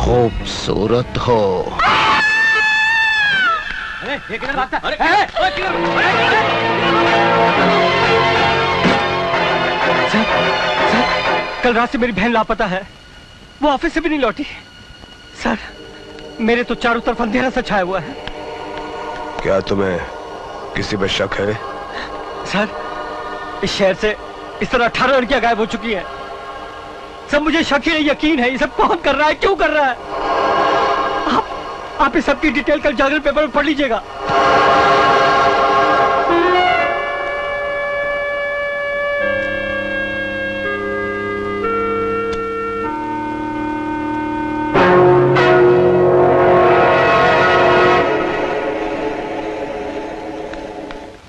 खूबसूरत हो। अरे ये किधर भागता? अरे सर, कल रात से मेरी बहन लापता है। वो ऑफिस से भी नहीं लौटी। सर, मेरे तो चारों तरफ अंधेरा सा छाया हुआ है। क्या तुम्हें किसी पर शक है? सर, इस शहर से इस तरह 18 लड़कियां गायब हो चुकी हैं। सब मुझे शक ही नहीं, यकीन है। ये सब कौन कर रहा है, क्यों कर रहा है? आप इस सब की डिटेल कल जागरण पेपर में पढ़ लीजिएगा।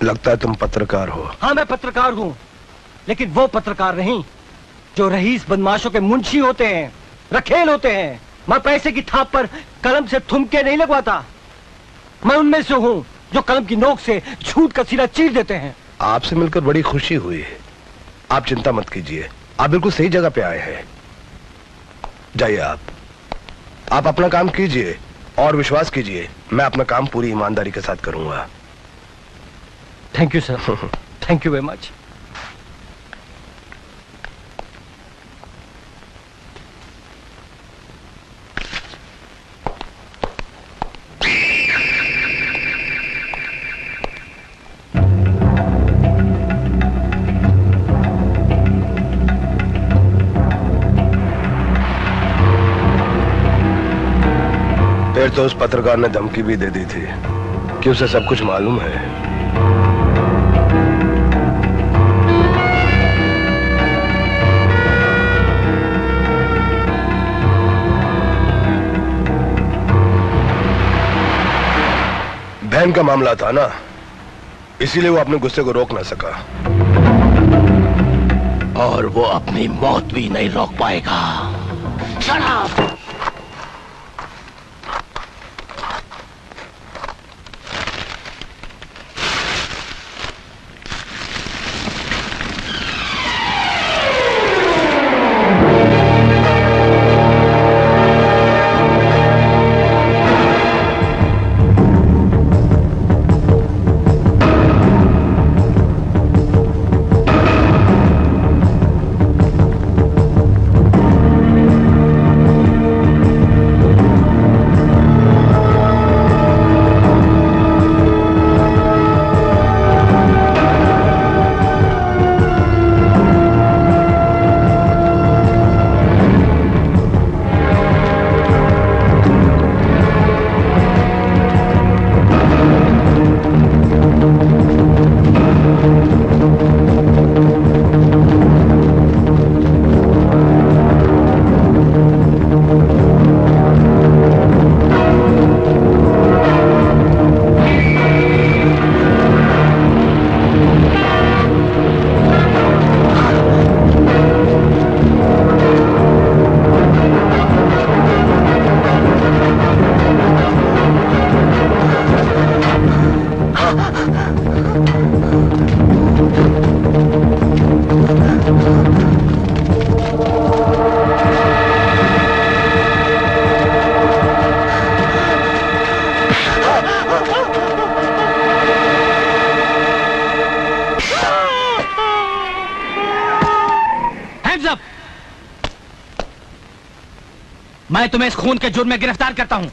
लगता है तुम पत्रकार हो। हाँ, मैं पत्रकार हूँ, लेकिन वो पत्रकार नहीं जो रईस बदमाशों के मुंशी होते हैं, रखेल होते हैं। मैं पैसे की थाप पर कलम से थुमके नहीं लगवाता। मैं उनमें से हूँ जो कलम की नोक से झूठ का सिरा चीर देते हैं। आपसे मिलकर बड़ी खुशी हुई। आप चिंता मत कीजिए, आप बिल्कुल सही जगह पे आए हैं। जाइए, आप अपना काम कीजिए और विश्वास कीजिए, मैं अपना काम पूरी ईमानदारी के साथ करूंगा। Thank you sir, thank you very much. फिर तो उस पत्रकार ने धमकी भी दे दी थी कि उसे सब कुछ मालूम है। बहन का मामला था ना, इसीलिए वो अपने गुस्से को रोक ना सका। और वो अपनी मौत भी नहीं रोक पाएगा। शराब! मैं तुम्हें इस खून के जुर्म में गिरफ्तार करता हूं।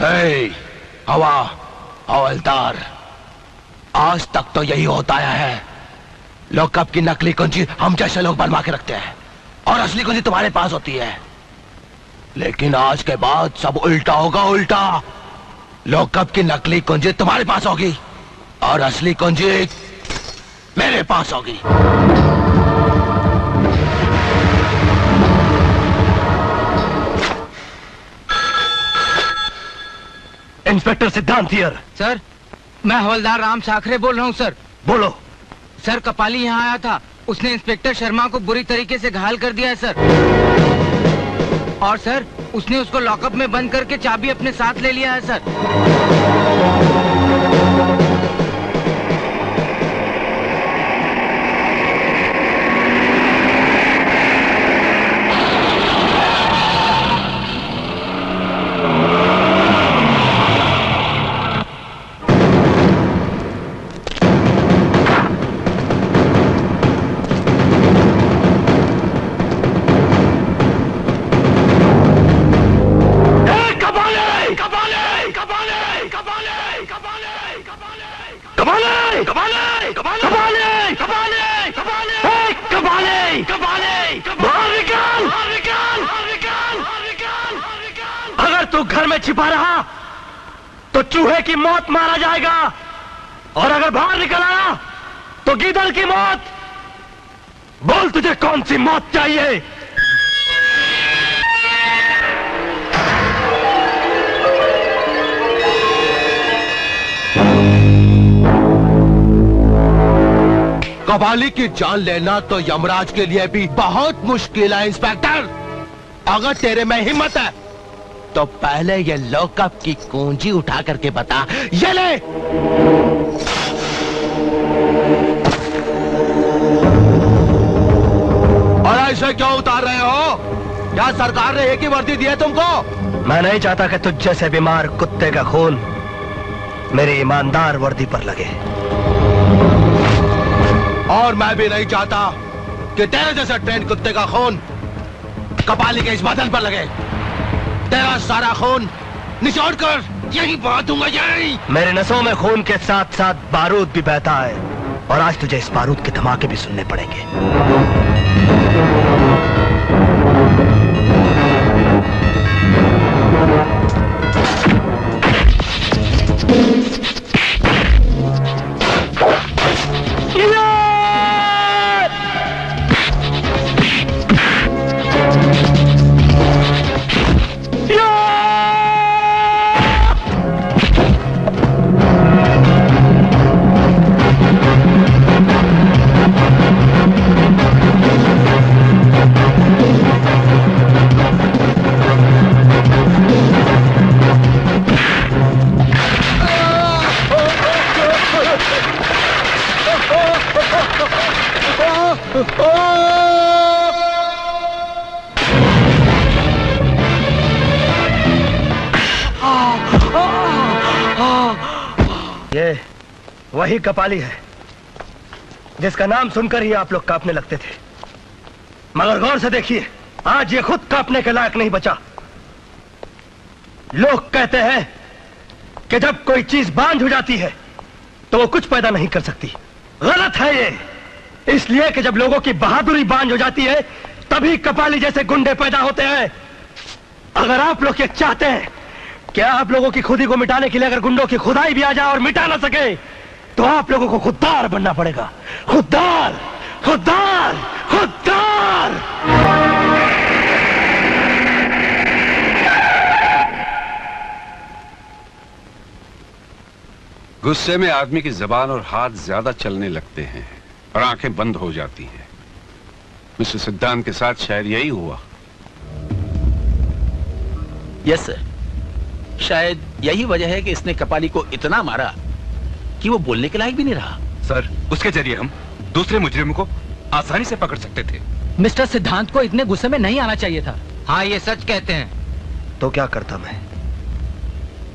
हवा हवलदार, आज तक तो यही होता आया है। लॉकअप की नकली कुंजी हम जैसे लोग बनवा के रखते हैं और असली कुंजी तुम्हारे पास होती है। लेकिन आज के बाद सब उल्टा होगा, उल्टा। लॉकअप की नकली कुंजी तुम्हारे पास होगी और असली कुंजी मेरे पास होगी। इंस्पेक्टर सिद्धांत हियर। सर, मैं हवलदार राम साखरे बोल रहा हूँ सर। बोलो। सर, कपाली यहाँ आया था, उसने इंस्पेक्टर शर्मा को बुरी तरीके से घायल कर दिया है सर। और सर, उसने उसको लॉकअप में बंद करके चाबी अपने साथ ले लिया है सर। अगर तू घर में छिपा रहा तो चूहे की मौत मारा जाएगा, और अगर बाहर निकल आया तो गीदड़ की मौत। बोल, तुझे कौन सी मौत चाहिए? कबाली की जान लेना तो यमराज के लिए भी बहुत मुश्किल है इंस्पेक्टर। अगर तेरे में हिम्मत है तो पहले ये लॉकअप की कुंजी उठा करके बता। ये ले। और ऐसे क्यों उतार रहे हो? क्या सरकार ने एक ही वर्दी दी है तुमको? मैं नहीं चाहता कि तुझ जैसे बीमार कुत्ते का खून मेरी ईमानदार वर्दी पर लगे। और मैं भी नहीं चाहता कि तेरे जैसे ट्रेन कुत्ते का खून कपाली के इस बदन पर लगे। तेरा सारा खून निचोड़ कर यही बहा दूंगा, यही। मेरे नसों में खून के साथ साथ बारूद भी बहता है, और आज तुझे इस बारूद के धमाके भी सुनने पड़ेंगे। ये वही कपाली है जिसका नाम सुनकर ही आप लोग कांपने लगते थे, मगर गौर से देखिए, आज ये खुद कांपने के लायक नहीं बचा। लोग कहते हैं कि जब कोई चीज बांझ हो जाती है तो वो कुछ पैदा नहीं कर सकती। गलत है ये, इसलिए कि जब लोगों की बहादुरी बांझ हो जाती है तभी कपाली जैसे गुंडे पैदा होते हैं। अगर आप लोग ये चाहते हैं कि आप लोगों की खुदी को मिटाने के लिए अगर गुंडों की खुदाई भी आ जाए और मिटा ना सके, तो आप लोगों को खुददार बनना पड़ेगा। खुददार, खुददार, खुददार। गुस्से में आदमी की जबान और हाथ ज्यादा चलने लगते हैं और आंखें बंद हो जाती हैं। मिस्टर सिद्धांत के साथ शायद यही हुआ। यस सर, शायद यही वजह है कि इसने कपाली को इतना मारा कि वो बोलने के लायक भी नहीं रहा। सर, उसके जरिए हम दूसरे मुजरिम को आसानी से पकड़ सकते थे। मिस्टर सिद्धांत को इतने गुस्से में नहीं आना चाहिए था। हाँ, ये सच कहते हैं। तो क्या करता मैं?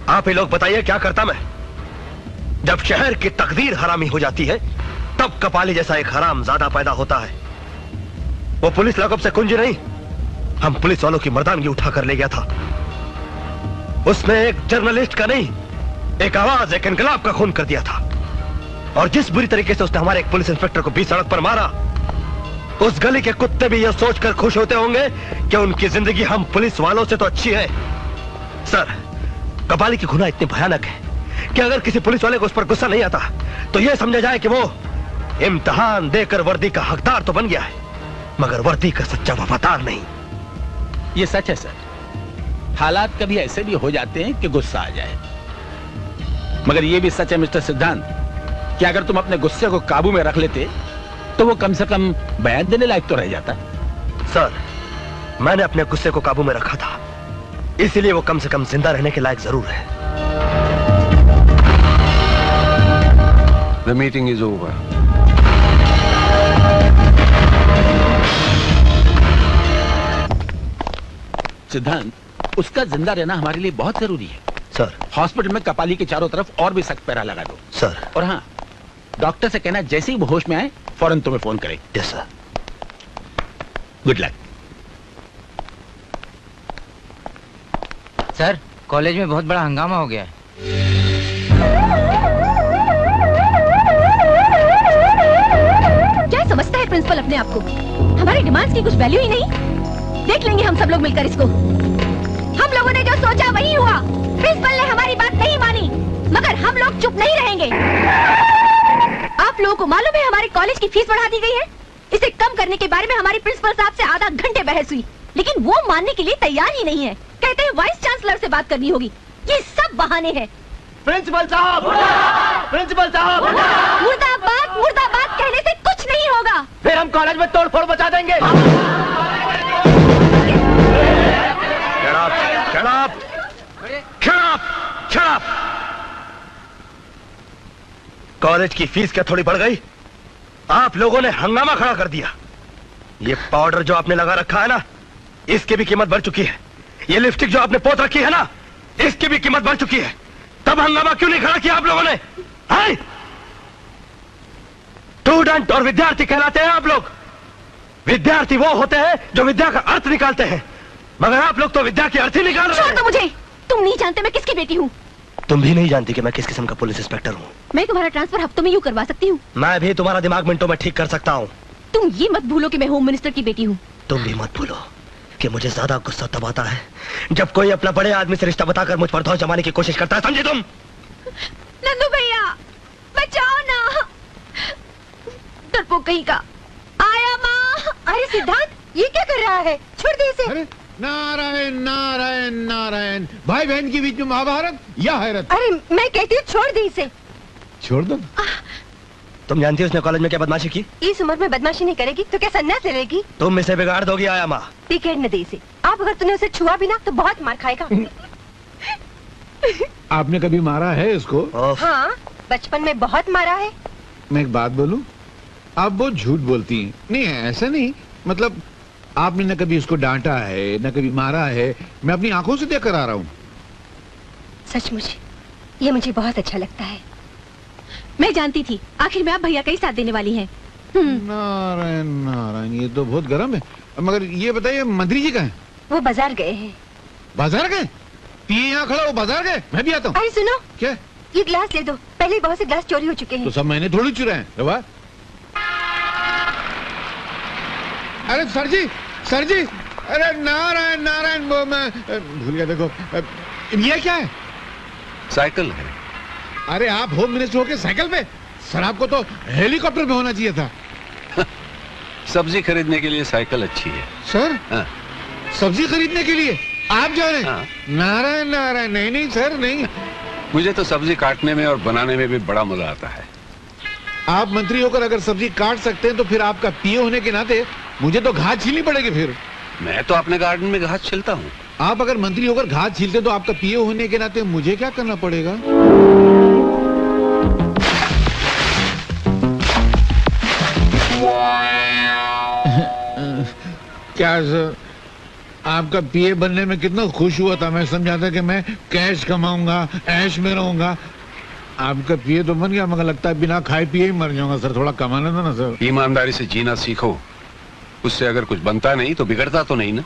आप ही लोग बताइए, क्या करता मैं? जब शहर की तकदीर हरामी हो जाती है तब कपाली जैसा एक हराम ज्यादा पैदा होता है। वो पुलिस लॉकअप से कुंजी नहीं, हम पुलिस वालों की मर्दानगी उठा कर ले गया था। उसने एक जर्नलिस्ट का नहीं, एक आवाज, एक इनकलाब का खून कर दिया था। और जिस बुरी तरीके से उसने हमारे एक पुलिस इंस्पेक्टर को बीच सड़क पर मारा, उस गली के कुत्ते भी यह सोचकर खुश होते होंगे कि उनकी जिंदगी हम पुलिस वालों से तो अच्छी है। सर, कपाली की गुनाह इतनी भयानक है कि अगर किसी पुलिस वाले को उस पर गुस्सा नहीं आता तो यह समझा जाए कि वो इम्तिहान देकर वर्दी का हकदार तो बन गया है, मगर वर्दी का सच्चा वफादार नहीं। ये सच है सर, हालात कभी ऐसे भी हो जाते हैं कि गुस्सा आ जाए, मगर ये भी सच है मिस्टर सिद्धांत कि अगर तुम अपने गुस्से को काबू में रख लेते तो वो कम से कम बयान देने लायक तो रह जाता। सर, मैंने अपने गुस्से को काबू में रखा था, इसीलिए वो कम से कम जिंदा रहने के लायक जरूर है। The meeting is over. सिद्धांत, उसका जिंदा रहना हमारे लिए बहुत जरूरी है। सर, हॉस्पिटल में कपाली के चारों तरफ और भी सख्त पहरा लगा दो। सर। और हाँ, डॉक्टर से कहना जैसे ही वो होश में आए फौरन तुम्हें फोन करे। Yes sir. Good luck. Sir, college में बहुत बड़ा हंगामा हो गया है। क्या समझता है प्रिंसिपल अपने आप को? हमारी डिमांड्स की कुछ वैल्यू ही नहीं। देख लेंगे हम सब लोग मिलकर इसको। हम लोगों ने जो सोचा वही हुआ। प्रिंसिपल ने हमारी बात नहीं मानी, मगर हम लोग चुप नहीं रहेंगे। आप लोगों को मालूम है हमारे कॉलेज की फीस बढ़ा दी गई है। इसे कम करने के बारे में हमारी प्रिंसिपल साहब से आधा घंटे बहस हुई, लेकिन वो मानने के लिए तैयार ही नहीं है। कहते हैं वाइस चांसलर से बात करनी होगी। ये सब बहाने हैं। प्रिंसिपल साहब, प्रिंसिपल साहब, मुर्दाबाद मुर्दाबाद कहने से कुछ नहीं होगा। फिर हम कॉलेज में तोड़फोड़ मचा देंगे। कॉलेज की फीस क्या थोड़ी बढ़ गई? आप लोगों ने हंगामा खड़ा कर दिया। ये पाउडर जो आपने लगा रखा है ना, इसकी भी कीमत बढ़ चुकी है। ये लिपस्टिक जो आपने पोत रखी है ना, इसकी भी कीमत बढ़ चुकी है। तब हंगामा क्यों नहीं खड़ा किया आप लोगों ने? स्टूडेंट और विद्यार्थी कहलाते हैं आप लोग। विद्यार्थी वो होते हैं जो विद्या का अर्थ निकालते हैं, मगर आप लोग तो विद्या की अर्थ ही निकाल रहे छोड़ हैं। दो मुझे। तुम नहीं जानते मैं किसकी बेटी हूँ। तुम भी नहीं जानती कि मैं किस किस्म का पुलिस इंस्पेक्टर हूँ। मैं तुम्हारा ट्रांसफर हफ्तों में यूं करवा सकती हूँ। मैं भी तुम्हारा दिमाग मिनटों में ठीक कर सकता हूँ। तुम ये मत भूलो कि मैं होम मिनिस्टर की बेटी हूँ। तुम भी मत भूलो कि मुझे ज्यादा गुस्सा तब आता है जब कोई अपना बड़े आदमी से रिश्ता बताकर मुझ पर धौंस जमाने की कोशिश करता है, समझे तुम? नंदू भैया बचाओ ना, डरपोक कहीं का। आया माँ। अरे सिद्धांत, ये क्या कर रहा है? छोड़ दे इसे। अरे नारायण नारायण नारायण, भाई बहन के बीच में महाभारत या हैरत। अरे मैं कहती हूँ छोड़ दे इसे। छोड़ दो। तुम जानती हो उसने कॉलेज में क्या बदमाशी की? इस उम्र में बदमाशी नहीं करेगी तो क्या सन्यास ले लेगी? तुम इसे बिगाड़ दोगी आया माँ। टिकट न दे इसे। आप अगर तूने उसे छुआ भी ना तो बहुत मार खाएगा। आपने कभी मारा है इसको? हाँ, बचपन में बहुत मारा है। मैं एक बात बोलूं, आप बहुत झूठ बोलती हैं। नहीं ऐसा नहीं, मतलब आपने न कभी उसको डांटा है न कभी मारा है। मैं अपनी आंखों से देख कर आ रहा हूँ। सचमुच ये मुझे बहुत अच्छा लगता है। मैं जानती थी आखिर में आप भैया का ही साथ देने वाली हैं। नारायण नारायण, ये तो बहुत गर्म है। मगर ये बताइए मंत्री जी कहाँ हैं? वो बाजार गए हैं। बाजार गए? ये यहाँ खड़ा वो बाजार गए? मैं भी आता हूँ। अरे सुनो, क्या? ये ग्लास ले दो। पहले ही बहुत से ग्लास चोरी हो चुके हैं। तो सब मैंने थोड़ी चुराए हैं। रवा? अरे सर जी, सर जी, अरे नारायण नारायण, वो मैं भूल गया। देखो ये क्या है? साइकिल है। अरे आप होम मिनिस्टर होके साइकिल पे? सर आपको तो हेलीकॉप्टर पे होना चाहिए था। सब्जी खरीदने के लिए साइकिल अच्छी है। सर हाँ। सब्जी खरीदने के लिए आप जा रहे हैं? हाँ। नारायण नारायण, नहीं नहीं सर नहीं। मुझे तो सब्जी काटने में और बनाने में भी बड़ा मजा आता है। आप मंत्री होकर अगर सब्जी काट सकते हैं तो फिर आपका पीए होने के नाते मुझे तो घास छीलनी पड़ेगी। फिर मैं तो अपने गार्डन में घास छिलता हूँ। आप अगर मंत्री होकर घास छीलते तो आपका पीए होने के नाते मुझे क्या करना पड़ेगा? क्या सर, आपका पीए बनने में कितना खुश हुआ था। मैं समझा था कि मैं कैश कमाऊंगा, ऐश में रहूंगा। आपका पीए तो बन गया, मगर लगता है बिना खाए पिए ही मर जाऊंगा। सर थोड़ा कमाना था ना सर। ईमानदारी से जीना सीखो, उससे अगर कुछ बनता नहीं तो बिगड़ता तो नहीं ना।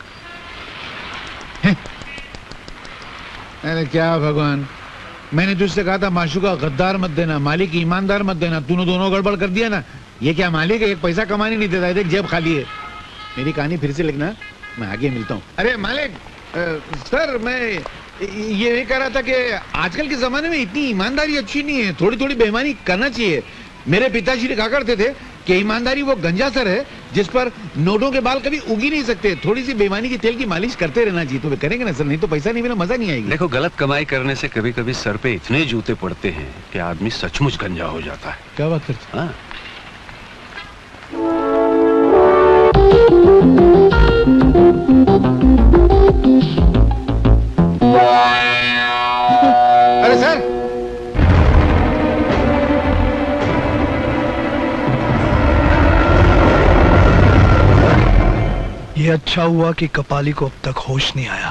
अरे क्या भगवान, मैंने तुझसे कहा था माशूका गद्दार मत देना, मालिक ईमानदार मत देना, तूने दोनों गड़बड़ कर दिया ना। ये क्या मालिक है, एक पैसा कमाने नहीं देता है, देख जेब खाली है। मेरी कहानी फिर से लिखना, मैं आगे मिलता हूँ। अरे मालिक, सर मैं ये कह रहा था कि आजकल के जमाने में इतनी ईमानदारी अच्छी नहीं है, थोड़ी थोड़ी बेईमानी करना चाहिए। मेरे पिताजी कहा करते थे कि ईमानदारी वो गंजा सर है जिस पर नोटों के बाल कभी उग ही नहीं सकते, थोड़ी सी बेईमानी की तेल की मालिश करते रहना चाहिए। तो वे करेंगे ना सर, नहीं तो पैसा नहीं मिला, मजा नहीं आएगी। देखो, गलत कमाई करने से कभी कभी सर पे इतने जूते पड़ते हैं कि आदमी सचमुच गंजा हो जाता है। क्या बात करते? हाँ। अरे सर, ये अच्छा हुआ कि कपाली को अब तक होश नहीं आया।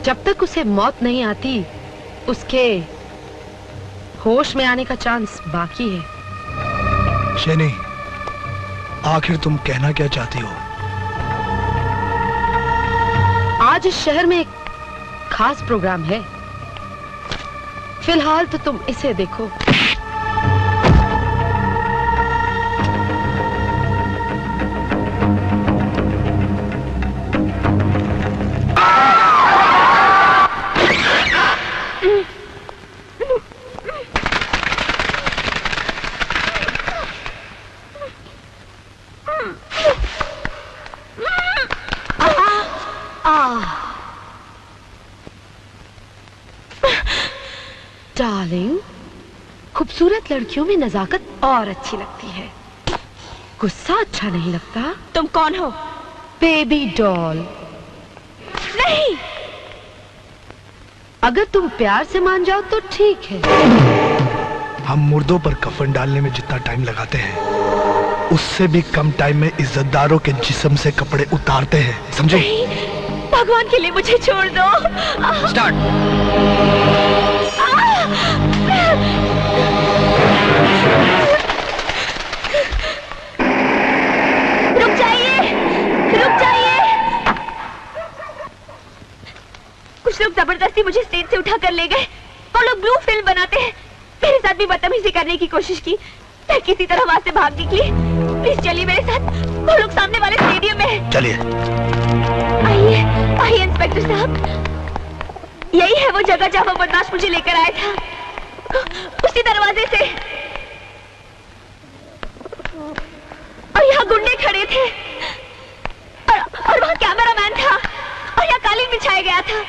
जब तक उसे मौत नहीं आती, उसके होश में आने का चांस बाकी है। शैनी, आखिर तुम कहना क्या चाहती हो? आज इस शहर में एक खास प्रोग्राम है, फिलहाल तो तुम इसे देखो। डार्लिंग, खूबसूरत लड़कियों में नजाकत और अच्छी लगती है, गुस्सा अच्छा नहीं लगता। तुम कौन हो? Baby doll. नहीं, अगर तुम प्यार से मान जाओ तो ठीक है। हम मुर्दों पर कफन डालने में जितना टाइम लगाते हैं, उससे भी कम टाइम में इज्जतदारों के जिस्म से कपड़े उतारते हैं, समझे? भगवान के लिए मुझे छोड़ दो। स्टार्ट। रुक जाइए, रुक जाइए। कुछ लोग जबरदस्ती मुझे स्टेज से उठा कर ले गए और लोग ब्लू फिल्म बनाते हैं। मेरे साथ भी बदतमीजी करने की कोशिश की, मैं किसी तरह वहां से भाग निकली। प्लीज चलिए मेरे साथ, वो लोग सामने वाले स्टेडियम में हैं। चलिए। आइए, आइए इंस्पेक्टर साहब, यही है वो जगह जहां वो बदमाश मुझे लेकर आया था, उसी दरवाजे से। और यहाँ गुंडे खड़े थे और वहाँ कैमरामैन था और यहाँ कालीन बिछाया गया था,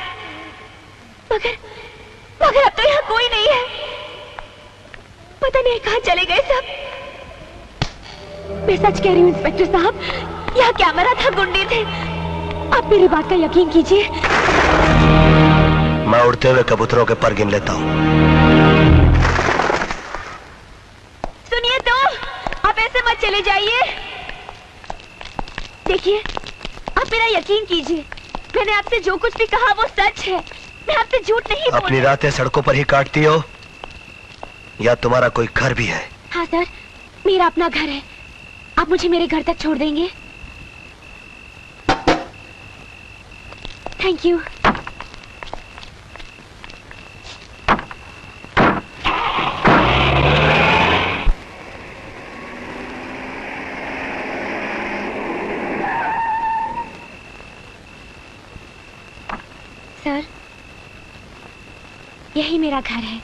मगर अब तो यहाँ कोई नहीं है। पता नहीं कहाँ चले गए सब। मैं सच कह रही हूँ इंस्पेक्टर साहब, यहाँ कैमरा था, गुंडे थे। आप मेरी बात का यकीन कीजिए। मैं उड़ते हुए कबूतरों के पर गिन लेता हूँ। सुनिए तो, आप ऐसे मत चले जाइए। देखिए, आप मेरा यकीन कीजिए, मैंने आपसे जो कुछ भी कहा वो सच है, मैं आपसे झूठ नहीं बोल। अपनी रातें सड़कों पर ही काटती हो या तुम्हारा कोई घर भी है? हाँ सर, मेरा अपना घर है। आप मुझे मेरे घर तक छोड़ देंगे? Thank you. सर, यही मेरा घर है,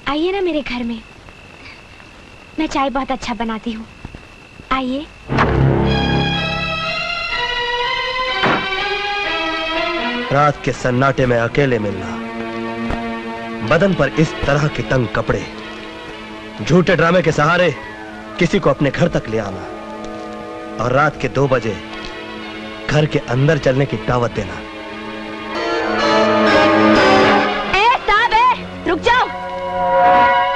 आइए ना मेरे घर में। मैं चाय बहुत अच्छा बनाती हूँ, आइए। रात के सन्नाटे में अकेले मिलना, बदन पर इस तरह के तंग कपड़े, झूठे ड्रामे के सहारे किसी को अपने घर तक ले आना और रात के 2 बजे घर के अंदर चलने की दावत देना। रुक जाओ,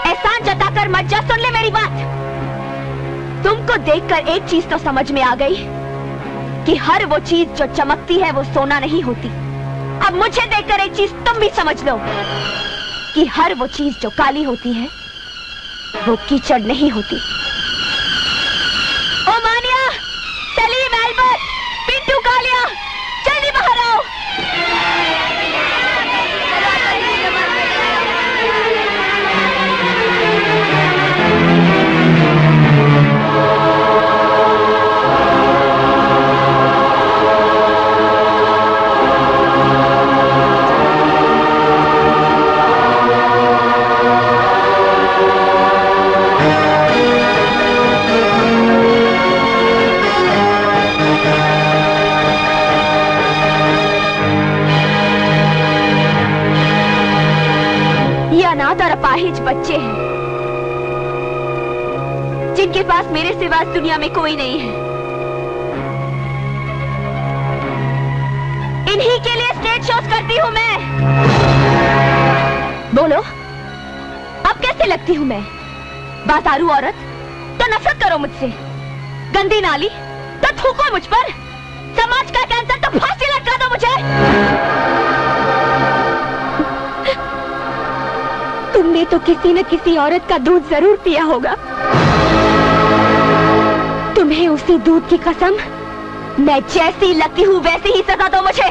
एहसान जताकर मत जा, सुन ले मेरी बात। तुमको देखकर एक चीज तो समझ में आ गई कि हर वो चीज जो चमकती है वो सोना नहीं होती। अब मुझे देखकर एक चीज तुम भी समझ लो कि हर वो चीज जो काली होती है वो कीचड़ नहीं होती। ओ मानिया, बच्चे हैं जिनके पास मेरे सिवा इस दुनिया में कोई नहीं है। इन्हीं के लिए स्टेज शोज करती हूँ मैं। बोलो, अब कैसे लगती हूँ मैं? बाजारू औरत तो नफरत करो मुझसे, गंदी नाली तो थूको मुझ पर, समाज का कैंसर तो फांसी लटका दो मुझे। तुमने तो किसी न किसी औरत का दूध जरूर पिया होगा। तुम्हें उसी दूध की कसम, मैं जैसी लगती हूँ वैसी ही सजा दो मुझे।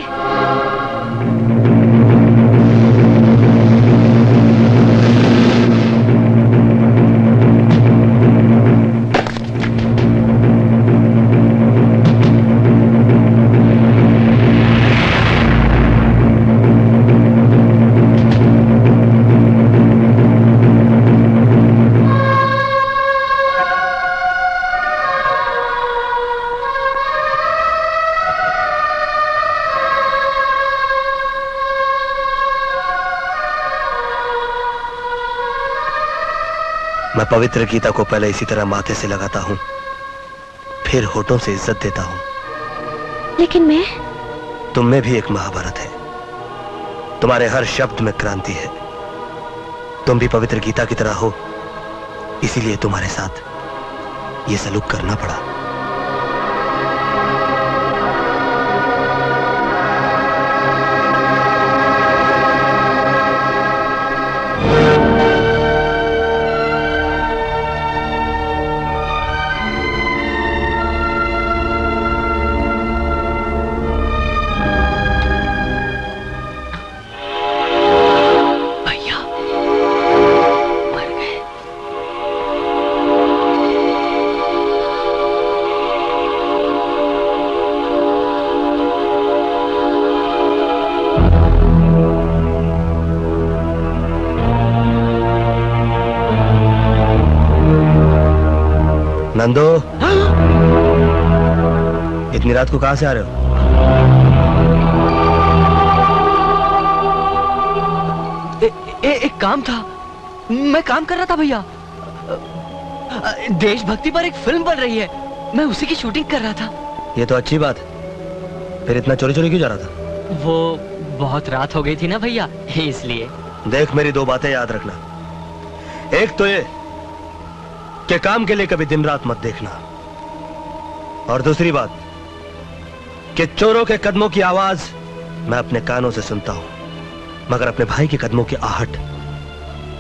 मैं पवित्र गीता को पहले इसी तरह माथे से लगाता हूं, फिर होठों से इज्जत देता हूं। लेकिन मैं, तुम में भी एक महाभारत है, तुम्हारे हर शब्द में क्रांति है। तुम भी पवित्र गीता की तरह हो, इसीलिए तुम्हारे साथ ये सलूक करना पड़ा। नंदो, इतनी रात को कहां से आ रहे हो? एक काम था, मैं काम कर रहा था भैया। देशभक्ति पर एक फिल्म बन रही है, मैं उसी की शूटिंग कर रहा था। ये तो अच्छी बात है, फिर इतना चोरी चोरी क्यों जा रहा था? वो बहुत रात हो गई थी ना भैया, इसलिए। देख, मेरी दो बातें याद रखना। एक तो ये कि काम के लिए कभी दिन रात मत देखना, और दूसरी बात कि चोरों के कदमों की आवाज मैं अपने कानों से सुनता हूं, मगर अपने भाई के कदमों की आहट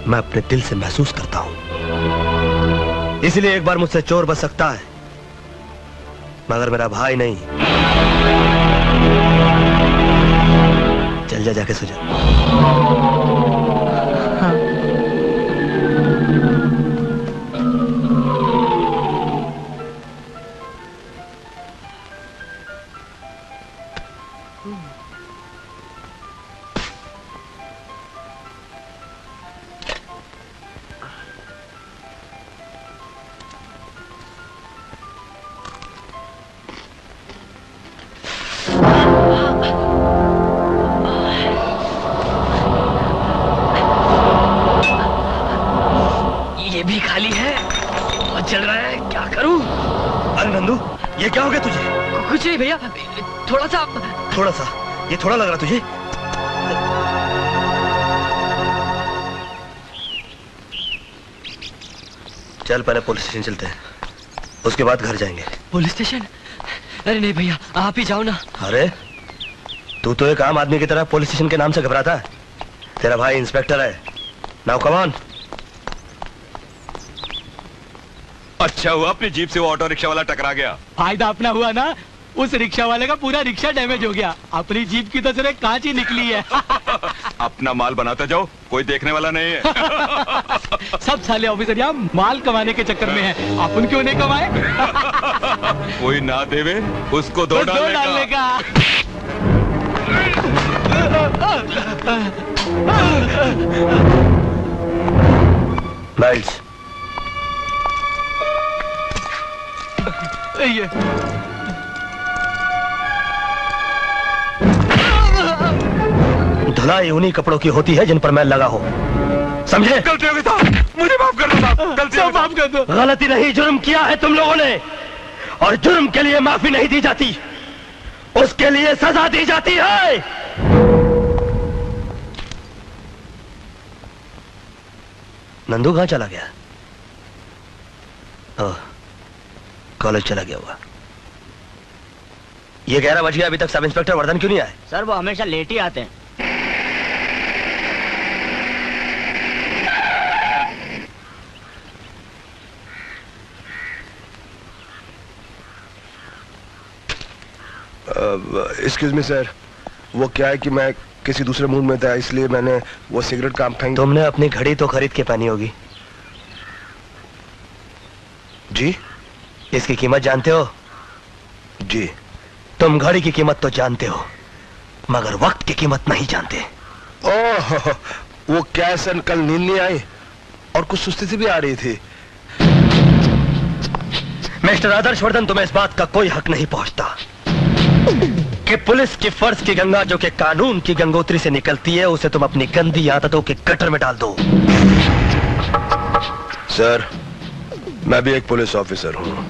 मैं अपने दिल से महसूस करता हूं। इसलिए एक बार मुझसे चोर बच सकता है, मगर मेरा भाई नहीं। चल जा, जाके सो जा। ये भी खाली है और चल रहा है, क्या करूं? अरे नंदू, ये क्या हो गया तुझे? कुछ नहीं भैया, थोड़ा सा। ये थोड़ा लग रहा तुझे? चल पहले पुलिस स्टेशन चलते हैं, उसके बाद घर जाएंगे। Police station? अरे नहीं भैया, आप ही जाओ ना। अरे तू तो एक आम आदमी की तरह पुलिस स्टेशन के नाम से घबराता है। तेरा भाई इंस्पेक्टर है। Now come on. अच्छा हुआ अपनी जीप से वो ऑटो रिक्शा वाला टकरा गया। फायदा अपना हुआ ना, उस रिक्शा वाले का पूरा रिक्शा डैमेज हो गया। अपनी जीप की तो सिर्फ कांच ही निकली है। अपना माल बनाते जाओ, कोई देखने वाला नहीं है। सब साले ऑफिसर यहाँ माल कमाने के चक्कर में है, अपन क्यों नहीं कमाए? कोई ना देवे उसको दो डालने का। माइल्स, ये धुलाई उन्हीं कपड़ों की होती है जिन पर मैल लगा हो, समझे? गलती हो गई था। मुझे माफ कर दो साहब, गलती हो गई। माफ कर दो। गलती नहीं, जुर्म किया है तुम लोगों ने, और जुर्म के लिए माफी नहीं दी जाती, उसके लिए सजा दी जाती है। नंदू कहां चला गया? ओह, कॉलेज चला गया हुआ। ये 11 बज गया, अभी तक सब इंस्पेक्टर वर्धन क्यों नहीं आए? सर वो हमेशा लेट ही आते हैं। एक्सक्यूज मी सर, वो क्या है कि मैं किसी दूसरे मूड में था, इसलिए मैंने वो सिगरेट काम फेंक। तुमने अपनी घड़ी तो खरीद के पहनी होगी। जी? इसकी कीमत जानते हो? जी। तुम घड़ी की कीमत तो जानते हो, मगर वक्त की कीमत नहीं जानते। ओह, वो क्या सर, कल नींद नहीं आई और कुछ सुस्ती सी भी आ रही थी। मिस्टर आदर्शवर्धन, तुम्हें इस बात का कोई हक नहीं पहुंचता कि पुलिस की फर्ज की गंगा जो कि कानून की गंगोत्री से निकलती है, उसे तुम अपनी गंदी आदतों के गटर में डाल दो। सर, मैं भी एक पुलिस ऑफिसर हूं।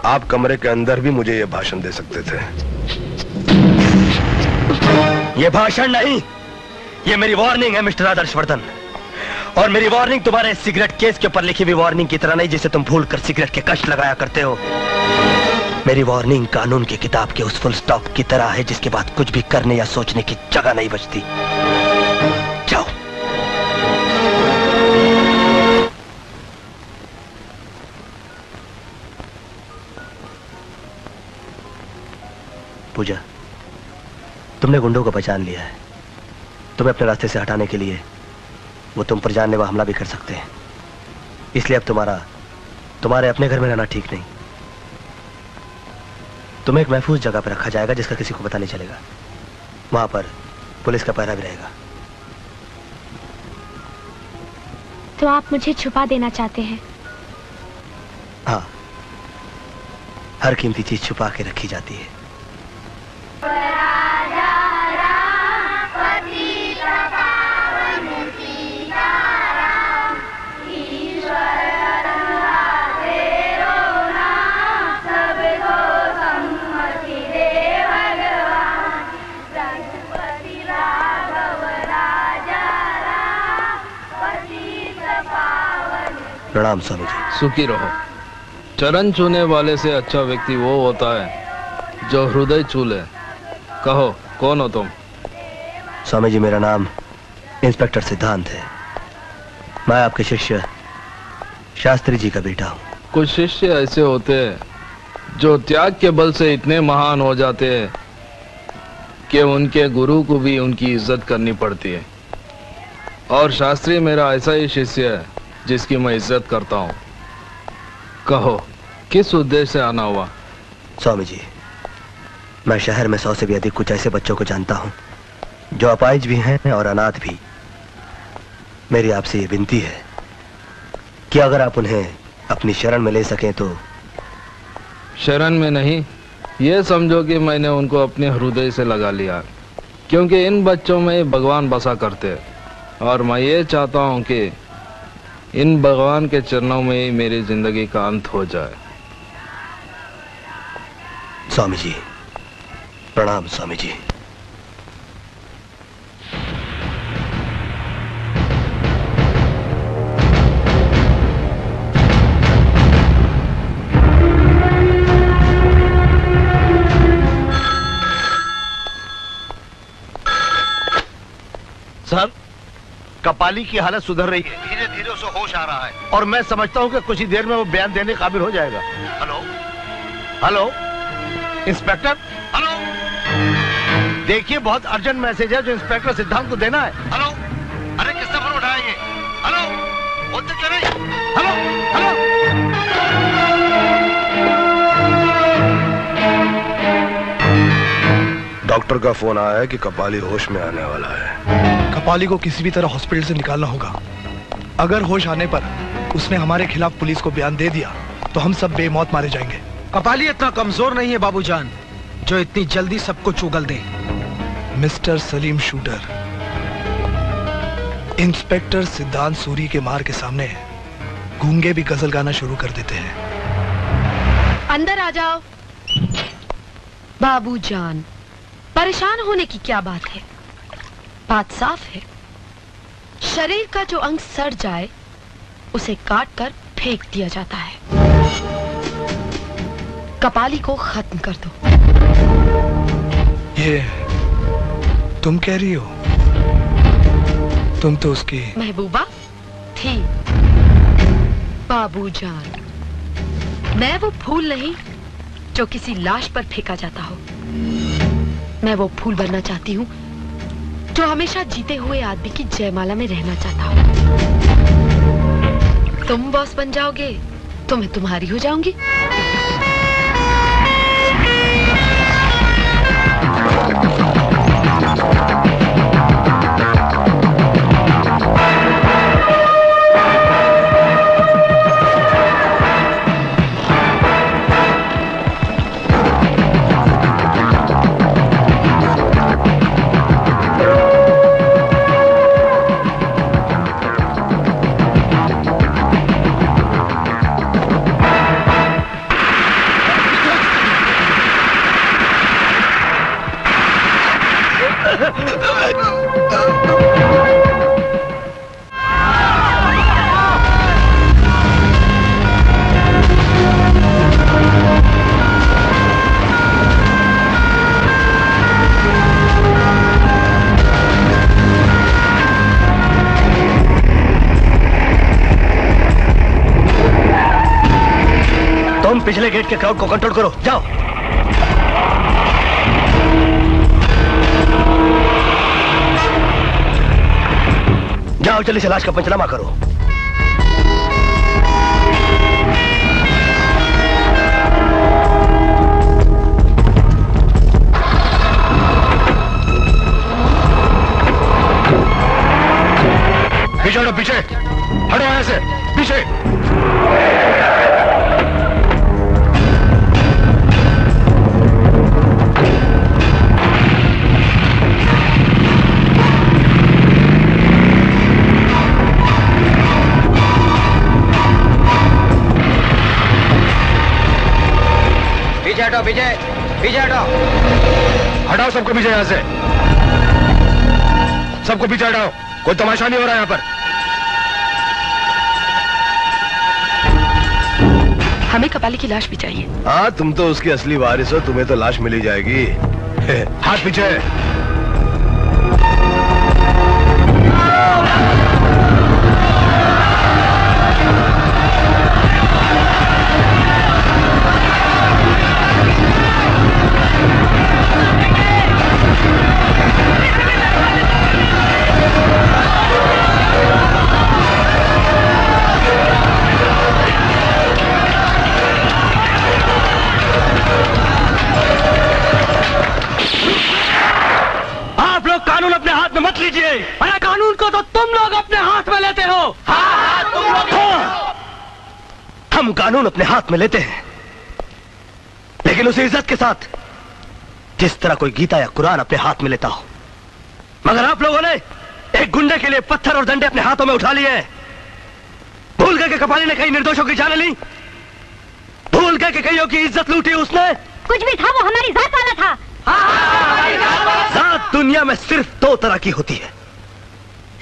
आप कमरे के अंदर भी मुझे यह भाषण दे सकते थे। यह भाषण नहीं, यह मेरी वार्निंग है मिस्टर आदर्शवर्धन। और मेरी वार्निंग तुम्हारे सिगरेट केस के ऊपर लिखी हुई वार्निंग की तरह नहीं, जिसे तुम भूलकर सिगरेट के कष्ट लगाया करते हो। मेरी वार्निंग कानून की किताब के उस फुल स्टॉप की तरह है, जिसके बाद कुछ भी करने या सोचने की जगह नहीं बचती। जाओ। पूजा, तुमने गुंडों को पहचान लिया है। तुम्हें अपने रास्ते से हटाने के लिए वो तुम पर जानलेवा हमला भी कर सकते हैं, इसलिए अब तुम्हारे अपने घर में रहना ठीक नहीं। तुम्हें एक महफूज जगह पर रखा जाएगा, जिसका किसी को पता नहीं चलेगा। वहां पर पुलिस का पहरा भी रहेगा। तो आप मुझे छुपा देना चाहते हैं? हाँ, हर कीमती चीज छुपा के रखी जाती है। प्रणाम स्वामी जी। सुखी रहो। चरण छूने वाले से अच्छा व्यक्ति वो होता है जो हृदय छू ले। कहो, कौन हो तुम? स्वामी जी, मेरा नाम इंस्पेक्टर सिद्धांत है। मैं आपके शिष्य शास्त्री जी का बेटा हूँ। कुछ शिष्य ऐसे होते हैं जो त्याग के बल से इतने महान हो जाते हैं कि उनके गुरु को भी उनकी इज्जत करनी पड़ती है। और शास्त्री मेरा ऐसा ही शिष्य है जिसकी मैं इज्जत करता हूँ। कहो, किस उद्देश्य से आना हुआ? स्वामी जी, मैं शहर में 100 से भी अधिक कुछ ऐसे बच्चों को जानता हूँ जो अपाहिज भी हैं और अनाथ भी। मेरी आपसे ये विनती है कि अगर आप उन्हें अपनी शरण में ले सकें तो। शरण में नहीं, ये समझो कि मैंने उनको अपने हृदय से लगा लिया, क्योंकि इन बच्चों में भगवान बसा करते हैं। और मैं ये चाहता हूँ कि इन भगवान के चरणों में ही मेरी जिंदगी का अंत हो जाए। स्वामी जी, प्रणाम स्वामी जी। सर, कपाली की हालत सुधर रही है, धीरे धीरे उसे होश आ रहा है और मैं समझता हूँ कि कुछ ही देर में वो बयान देने काबिल हो जाएगा। हेलो हेलो इंस्पेक्टर, हेलो, देखिए बहुत अर्जेंट मैसेज है जो इंस्पेक्टर सिद्धांत को देना है। हेलो, अरे किसने फोन उठाया ये? हेलो, बोलते क्यों नहीं? Hello hello. डॉक्टर का फोन आया है कि कपाली होश में आने वाला है। कपाली को किसी भी तरह हॉस्पिटल से निकालना होगा। अगर होश आने पर उसने हमारे खिलाफ पुलिस को बयान दे दिया तो हम सब बेमौत मारे जाएंगे। कपाली इतना कमजोर नहीं है बाबूजान जो इतनी जल्दी सबको चुगल दे। मिस्टर सलीम शूटर, इंस्पेक्टर सिद्धांत सूरी के मार के सामने गूंगे भी गजल गाना शुरू कर देते हैं। अंदर आ जाओ। बाबूजान, परेशान होने की क्या बात है? बात साफ है, शरीर का जो अंग सड़ जाए उसे काट कर फेंक दिया जाता है। कपाली को खत्म कर दो। ये तुम कह रही हो? तुम तो उसकी महबूबा थी। बाबूजान, मैं वो फूल नहीं जो किसी लाश पर फेंका जाता हो। मैं वो फूल बनना चाहती हूँ जो हमेशा जीते हुए आदमी की जयमाला में रहना चाहता हो। तुम बॉस बन जाओगे तो मैं तुम्हारी हो जाऊंगी। पिछले गेट के क्राउड को कंट्रोल करो, जाओ। जाओ जल्दी से लाश का पंचनामा करो। पीछे हटो, पीछे हटो, यहाँ से पीछे। पीछे पीछे हटो। हटाओ सबको पीछे, यहाँ से सबको पीछे हटाओ। कोई तमाशा नहीं हो रहा यहाँ पर। हमें कपाली की लाश भी चाहिए। हाँ, तुम तो उसकी असली वारिस हो, तुम्हें तो लाश मिल ही जाएगी। हाथ पीछे। मत लीजिए। अरे कानून को तो तुम लोग अपने हाथ में लेते हो। हाँ, तुम लोग। हाँ। हम कानून अपने हाथ में लेते हैं, लेकिन उसी इज्जत के साथ जिस तरह कोई गीता या कुरान अपने हाथ में लेता हो। मगर आप लोगों ने एक गुंडे के लिए पत्थर और डंडे अपने हाथों में उठा लिए हैं। भूल गए कि कपाली ने कई निर्दोषों की जान ली। भूल गए कि कईयों की इज्जत लूटी उसने। कुछ भी था, वो हमारी जात वाला था। जात दुनिया में सिर्फ दो तरह की होती है,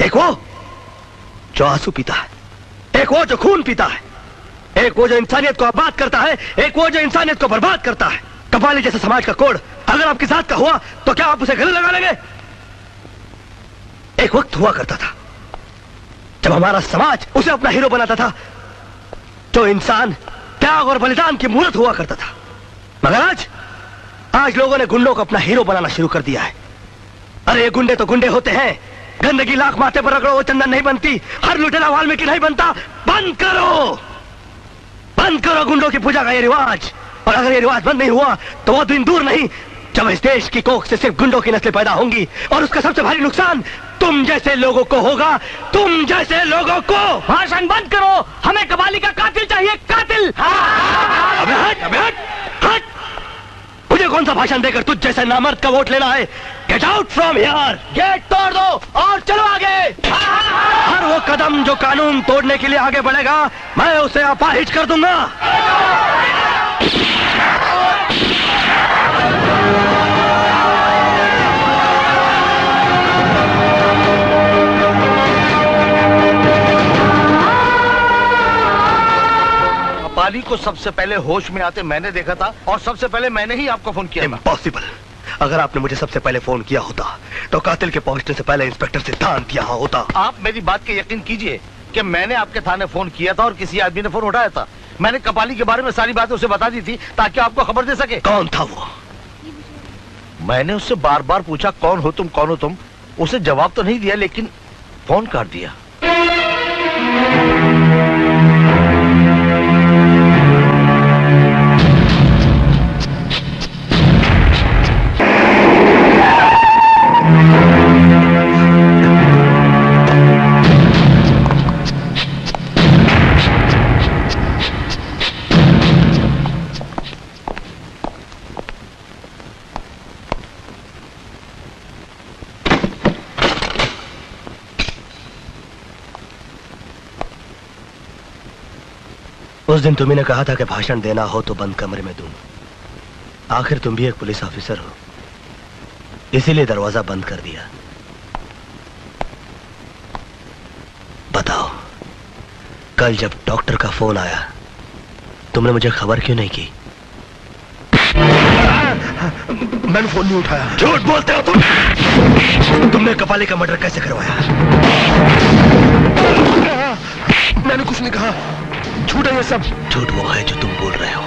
एक वो जो आंसू पीता है, एक वो जो खून पीता है, एक वो जो इंसानियत को आबाद करता है, एक वो जो इंसानियत को बर्बाद करता है। कपाली जैसे समाज का कोड अगर आपकी जात का हुआ तो क्या आप उसे गले लगा लेंगे? एक वक्त हुआ करता था जब हमारा समाज उसे अपना हीरो बनाता था, जो इंसान त्याग और बलिदान की मूर्त हुआ करता था। मगर आज लोगों ने गुंडों को अपना हीरो बनाना शुरू कर दिया है। अरे ये गुंडे तो गुंडे होते हैं, गंदगी लाख माथे पर रगड़ो वो चंदन नहीं बनती, हर लुटेरा वाल्मीकि नहीं बनता। बंद करो, बंद करो गुंडों की पूजा का ये रिवाज। और अगर ये रिवाज बंद नहीं हुआ तो वो दिन दूर नहीं जब इस देश की कोख से सिर्फ गुंडों की नस्लें पैदा होंगी, और उसका सबसे भारी नुकसान तुम जैसे लोगों को होगा। तुम जैसे लोगों को। भाषण बंद करो, हमें कबाली का कातिल चाहिए, कातिल। अबे हट, अबे हट, हट। मुझे कौन सा भाषण देकर तुझ जैसे नामर्द का वोट लेना है? Get out from here. Gate तोड़ दो और चलो आगे। हर वो कदम जो कानून तोड़ने के लिए आगे बढ़ेगा, मैं उसे अपाहिज कर दूंगा। पाली को सबसे पहले होश में आते मैंने देखा था और सबसे पहले मैंने ही आपको फोन किया। इम्पॉसिबल। अगर आपने मुझे सबसे पहले फोन किया होता तो कातिल के पहुंचने से पहले इंस्पेक्टर सिद्धांत यहाँ होता। आप मेरी बात के यकीन कीजिए कि मैंने आपके थाने फोन किया था और किसी आदमी ने फोन उठाया था। मैंने कपाली के बारे में सारी बातें उसे बता दी थी ताकि आपको खबर दे सके। कौन था वो? मैंने उससे बार बार पूछा कौन हो तुम, कौन हो तुम। उसे जवाब तो नहीं दिया लेकिन फोन काट दिया। उस दिन तुम्ही ने कहा था कि भाषण देना हो तो बंद कमरे में दूं। आखिर तुम भी एक पुलिस ऑफिसर हो, इसीलिए दरवाजा बंद कर दिया। बताओ, कल जब डॉक्टर का फोन आया तुमने मुझे खबर क्यों नहीं की? मैंने फोन नहीं उठाया। झूठ बोलते हो तुम। तुमने कपाली का मर्डर कैसे करवाया? मैंने कुछ नहीं कहा। झूठ है ये सब। झूठ वो है जो तुम बोल रहे हो।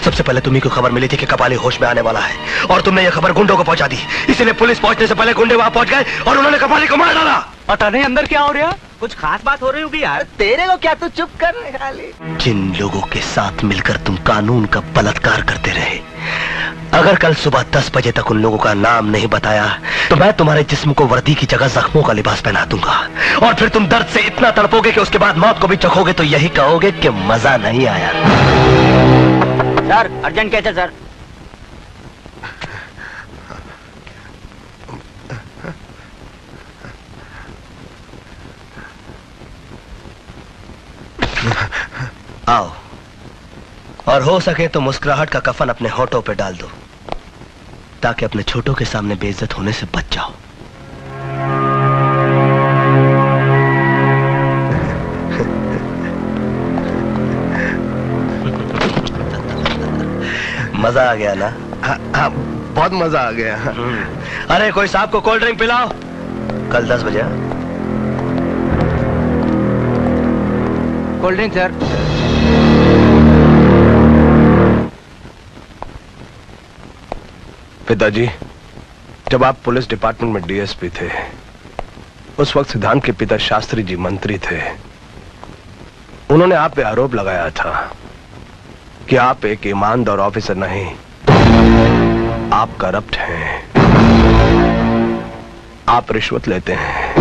सबसे पहले तुम्ही को खबर मिली थी कि कपाली होश में आने वाला है और तुमने ये खबर गुंडों को पहुंचा दी। इसीलिए पुलिस पहुंचने से पहले गुंडे वहां पहुंच गए और उन्होंने कपाली को मार डाला। पता नहीं अंदर क्या हो रहा? कुछ खास बात हो रही होगी यार। तेरे को क्या, तू चुप कर खाली। जिन लोगों के साथ मिलकर तुम कानून का बलात्कार करते रहे, अगर कल सुबह 10 बजे तक उन लोगों का नाम नहीं बताया तो मैं तुम्हारे जिस्म को वर्दी की जगह जख्मों का लिबास पहना दूंगा और फिर तुम दर्द से इतना तड़पोगे कि उसके बाद मौत को भी चखोगे तो यही कहोगे कि मजा नहीं आया। सर अर्जेंट कैसे सर? आओ, और हो सके तो मुस्कुराहट का कफन अपने होठों पे डाल दो ताकि अपने छोटों के सामने बेइज्जत होने से बच जाओ। मजा आ गया ना? हाँ, बहुत मजा आ गया। अरे कोई साहब को कोल्ड ड्रिंक पिलाओ। कल 10 बजे। Cold drink sir. पिताजी, जब आप पुलिस डिपार्टमेंट में डीएसपी थे, उस वक्त सिद्धांत के पिता शास्त्री जी मंत्री थे। उन्होंने आप पे आरोप लगाया था कि आप एक ईमानदार ऑफिसर नहीं, आप करप्ट हैं, आप रिश्वत लेते हैं।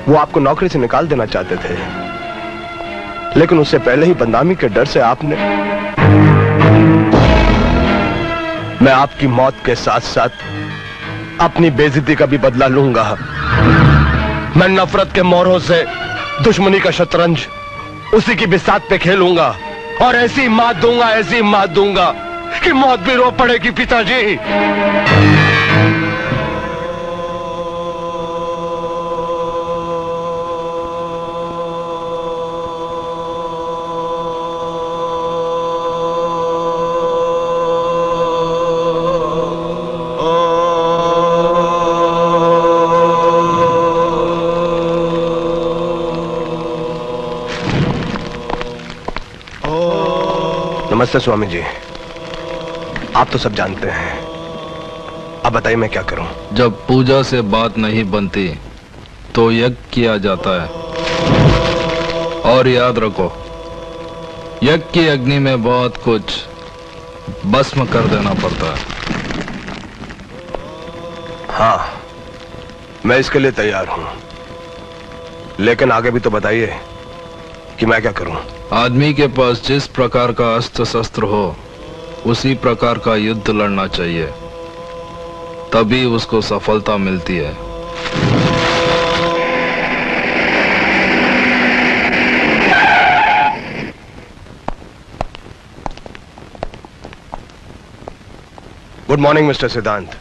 वो आपको नौकरी से निकाल देना चाहते थे, लेकिन उससे पहले ही बदनामी के डर से आपने। मैं आपकी मौत के साथ साथ अपनी बेइज्जती का भी बदला लूंगा। मैं नफरत के मोहरों से दुश्मनी का शतरंज उसी की बिसात पे खेलूंगा और ऐसी मात दूंगा, ऐसी मात दूंगा कि मौत भी रो पड़ेगी पिताजी। नमस्ते स्वामी जी, आप तो सब जानते हैं। अब बताइए मैं क्या करूं? जब पूजा से बात नहीं बनती तो यज्ञ किया जाता है। और याद रखो, यज्ञ की अग्नि में बहुत कुछ भस्म कर देना पड़ता है। हाँ, मैं इसके लिए तैयार हूं, लेकिन आगे भी तो बताइए कि मैं क्या करूं? आदमी के पास जिस प्रकार का अस्त्र शस्त्र हो उसी प्रकार का युद्ध लड़ना चाहिए, तभी उसको सफलता मिलती है। गुड मॉर्निंग मिस्टर सिद्धांत।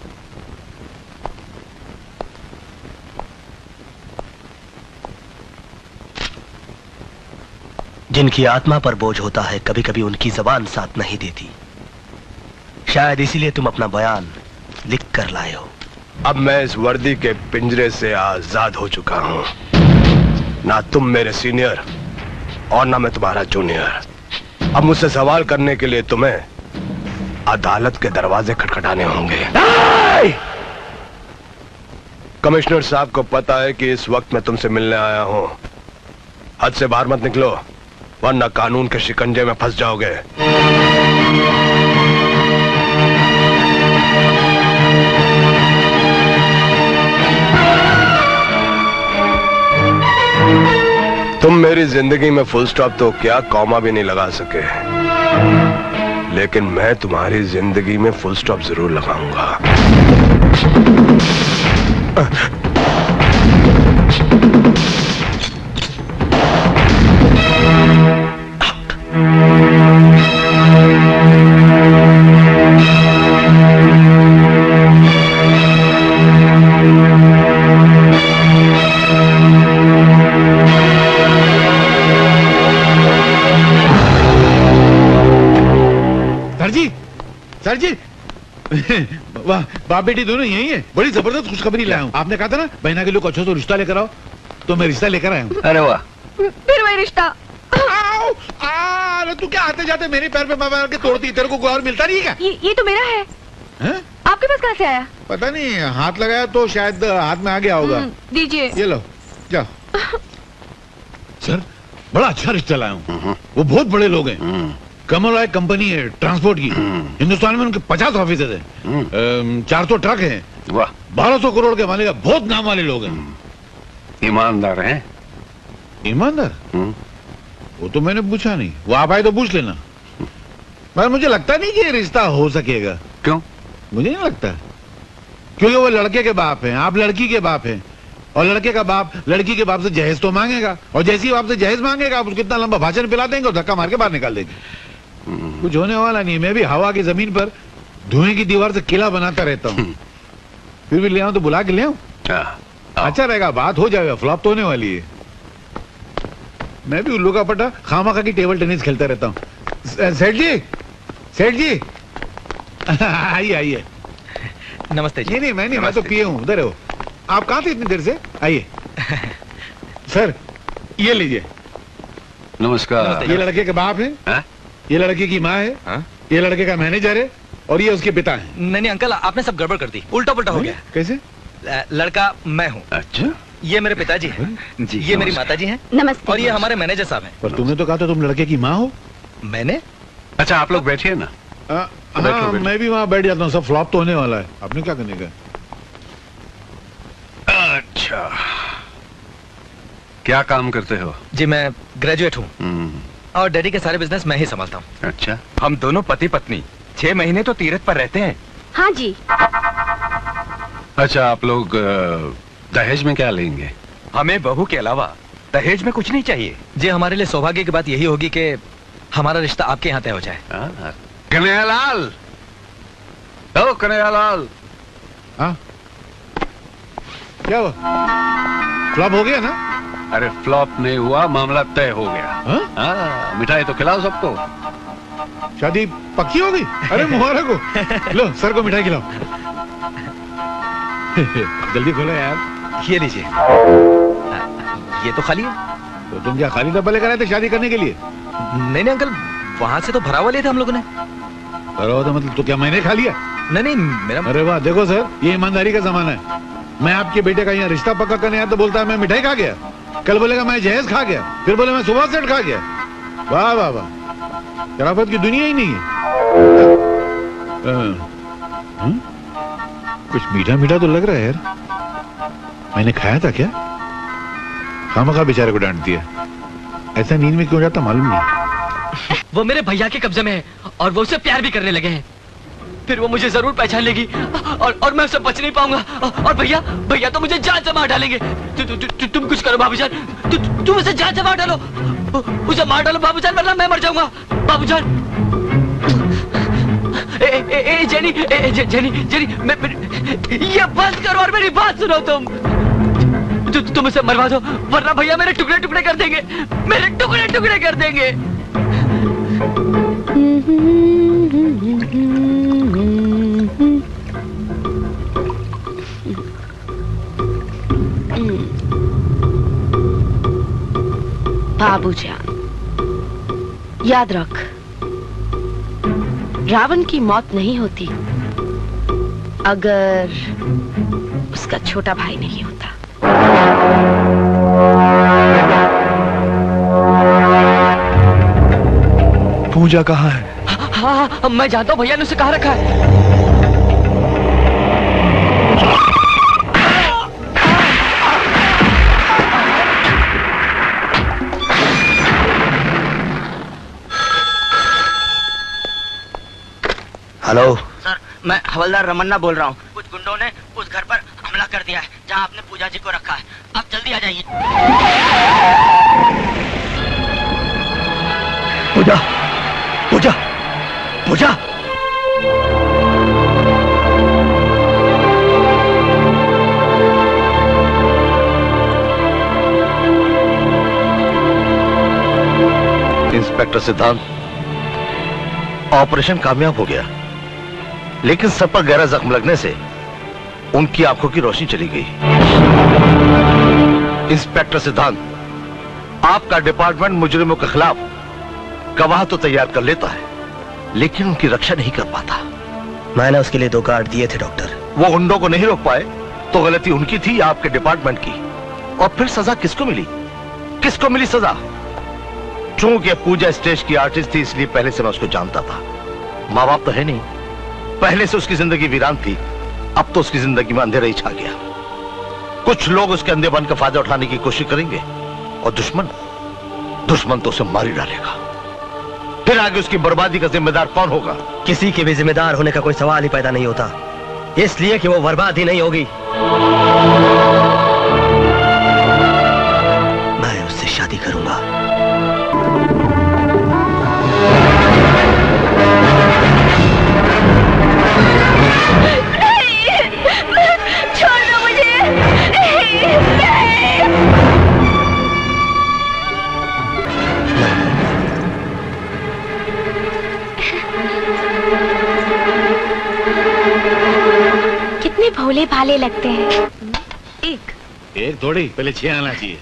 जिनकी आत्मा पर बोझ होता है, कभी कभी उनकी जबान साथ नहीं देती। शायद इसीलिए तुम अपना बयान लिख कर लाए हो। अब मैं इस वर्दी के पिंजरे से आजाद हो चुका हूं। ना तुम मेरे सीनियर और ना मैं तुम्हारा जूनियर। अब मुझसे सवाल करने के लिए तुम्हें अदालत के दरवाजे खटखटाने होंगे। कमिश्नर साहब को पता है कि इस वक्त मैं तुमसे मिलने आया हूं। हद से बाहर मत निकलो, वरना कानून के शिकंजे में फंस जाओगे। तुम मेरी जिंदगी में फुल स्टॉप तो क्या, कॉमा भी नहीं लगा सके, लेकिन मैं तुम्हारी जिंदगी में फुल स्टॉप जरूर लगाऊंगा। सर जी वाह, बाप बेटी दोनों यही है। बड़ी जबरदस्त खुशखबरी लाया हूँ। आपने कहा था ना बहना के लोग अच्छा तो रिश्ता लेकर आओ, तो मैं रिश्ता लेकर आया हूँ। अरे वाह, फिर वही रिश्ता। तू क्या आते जाते मेरे पैर पे मार के तोड़ती, तेरे को कोई और मिलता नहीं है क्या? ये तो मेरा है। आपके पास कहाँ से आया? पता नहीं, हाथ लगाया तो शायद हाथ में आ गया होगा। दीजिए। ये लो, जाओ। सर बड़ा अच्छा रिश्ता लाया हूँ। वो बहुत बड़े लोग हैं। कमल राय कंपनी है ट्रांसपोर्ट की। हिंदुस्तान में उनके 50 ऑफिस है, 400 ट्रक हैं, 1200 करोड़ के मालिक, बहुत नाम वाले लोग हैं। ईमानदार हैं? ईमानदार? वो तो मैंने पूछा नहीं, वो आप आए तो पूछ लेना। मगर मुझे लगता नहीं कि ये रिश्ता हो सकेगा। क्यों? मुझे नहीं लगता, क्योंकि वो लड़के के बाप हैं, आप लड़की के बाप हैं, और लड़के का बाप लड़की के बाप से जहेज तो मांगेगा, और जैसे ही बाप से जहेज मांगेगा आप उसको इतना लंबा भाषण पिला देंगे और धक्का मार के बाहर निकाल देंगे। कुछ होने वाला नहीं। मैं भी हवा की जमीन पर धुएं की दीवार से किला बनाता रहता हूँ। फिर भी ले आऊं तो बुला के ले आऊं? अच्छा रहेगा, बात हो जाएगा, फ्लॉप तो होने वाली है। मैं भी उल्लू का पट्टा खामा की टेबल टेनिस खेलता रहता हूँ। सेठ जी, सेठ जी आइए आइए। नमस्ते जी। नहीं मैं नहीं, मैं तो पिए हूँ। उधर हो आप? कहाँ थे इतनी देर से? आइए। सर ये लीजिए। नमस्कार। ये लड़के के बाप है, ये लड़की की माँ है, ये लड़के का मैनेजर है, और ये उसके पिता है। नहीं अंकल, आपने सब गड़बड़ कर दी, उल्टा पुल्टा हो गया। कैसे? लड़का मैं हूँ। अच्छा। ये मेरे पिताजी हैं, ये मेरी माताजी हैं, नमस्ते, और ये हमारे मैनेजर साहब हैं। पर तुमने तो कहा था तुम लड़के की माँ हो। मैंने? अच्छा आप लोग बैठिए ना। हाँ मैं भी वहाँ बैठ जाता हूँ। सब फ्लॉप तो होने वाला है, आपने क्या करने का? अच्छा, क्या काम करते हो? जी मैं ग्रेजुएट हूँ, और डैडी के सारे बिजनेस मैं ही संभालता हूँ। अच्छा। हम दोनों पति पत्नी 6 महीने तो तीरथ पर रहते हैं। हाँ जी। अच्छा, आप लोग दहेज में क्या लेंगे? हमें बहू के अलावा दहेज में कुछ नहीं चाहिए। जी हमारे लिए सौभाग्य की बात यही होगी कि हमारा रिश्ता आपके यहाँ तय हो जाए। कन्हैयालाल, ओ कन्हैयालाल। हाँ क्या हुआ? फ्लॉप हो गया ना? अरे फ्लॉप नहीं हुआ, मामला तय हो गया। मिठाई तो खिलाओ सबको। शादी पक्की हो गई? अरे मुबारक हो। लो सर को मिठाई खिलाओ। जल्दी खोलो यार। ये लीजिए। ये तो खाली है। तो तुम क्या खाली डब्बा लेकर आए थे शादी करने के लिए? नहीं अंकल, वहाँ से तो भरा हुआ लिए थे हम लोगों ने। भरा हुआ था मतलब? तो क्या मैंने खा लिया? नहीं मेरा। अरे वाह, देखो सर ये ईमानदारी का जमाना है। मैं आपके बेटे का यहाँ रिश्ता पक्का करने आया तो बोलता है मैं मिठाई खा गया, कल बोलेगा मैं जहेज खा गया, फिर बोले मैं सुबह सेट खा गया। वाह वाह वाह, शराफत की दुनिया ही नहीं है। कुछ मीठा मीठा तो लग रहा है यार। मैंने खाया था क्या? खामखा बेचारे को डांट दिया। ऐसा नींद में क्यों जाता मालूम नहीं। वो मेरे भैया के कब्जे में है और वो उससे प्यार भी करने लगे हैं। फिर वो मुझे जरूर पहचान लेगी और मैं उससे बच नहीं पाऊंगा। और भैया तो मुझे जान से मार डालेंगे। तुम कुछ करो बाबूजान, तुम उसे जान से मार डालो, उसे मार डालो बाबूजान, वरना मैं मर जाऊंगा। बाबूजान। जेनी, ये बंद करो और मेरी बात सुनो। तुम उसे मरवा दो, वरना भैया मेरे टुकड़े टुकड़े कर देंगे, मेरे टुकड़े टुकड़े कर देंगे। बाबूजान, याद रख, रावण की मौत नहीं होती अगर उसका छोटा भाई नहीं होता। पूजा कहाँ है? हाँ, मैं जानता हूँ, भैया ने उसे कहाँ रखा है। हेलो सर, मैं हवलदार रमन्ना बोल रहा हूँ। कुछ गुंडों ने उस घर पर हमला कर दिया है जहाँ आपने पूजा जी को रखा है। आप जल्दी आ जाइए। पूजा, पूजा, पूजा। इंस्पेक्टर सिद्धांत, ऑपरेशन कामयाब हो गया, लेकिन सर पर गहरा जख्म लगने से उनकी आंखों की रोशनी चली गई। इंस्पेक्टर सिद्धांत, आपका डिपार्टमेंट मुजरिमों के खिलाफ गवाह तो तैयार कर लेता है, लेकिन उनकी रक्षा नहीं कर पाता। मैंने उसके लिए 2 गार्ड दिए थे डॉक्टर। वो गुंडों को नहीं रोक पाए तो गलती उनकी थी या आपके डिपार्टमेंट की? और फिर सजा किसको मिली? किसको मिली सजा? चूंकि पूजा स्टेज की आर्टिस्ट थी, इसलिए पहले से मैं उसको जानता था। माँ बाप तो है नहीं, पहले से उसकी जिंदगी वीरान थी, अब तो उसकी जिंदगी में अंधेरा ही छा गया। कुछ लोग उसके अंधेपन का फायदा उठाने की कोशिश करेंगे और दुश्मन तो उसे मार ही डालेगा। फिर आगे उसकी बर्बादी का जिम्मेदार कौन होगा? किसी के भी जिम्मेदार होने का कोई सवाल ही पैदा नहीं होता, इसलिए कि वो बर्बाद ही नहीं होगी। मैं उससे शादी करूंगा। छोड़ दो मुझे। कितने भोले भाले लगते हैं। एक थोड़ी, पहले 6 आना चाहिए।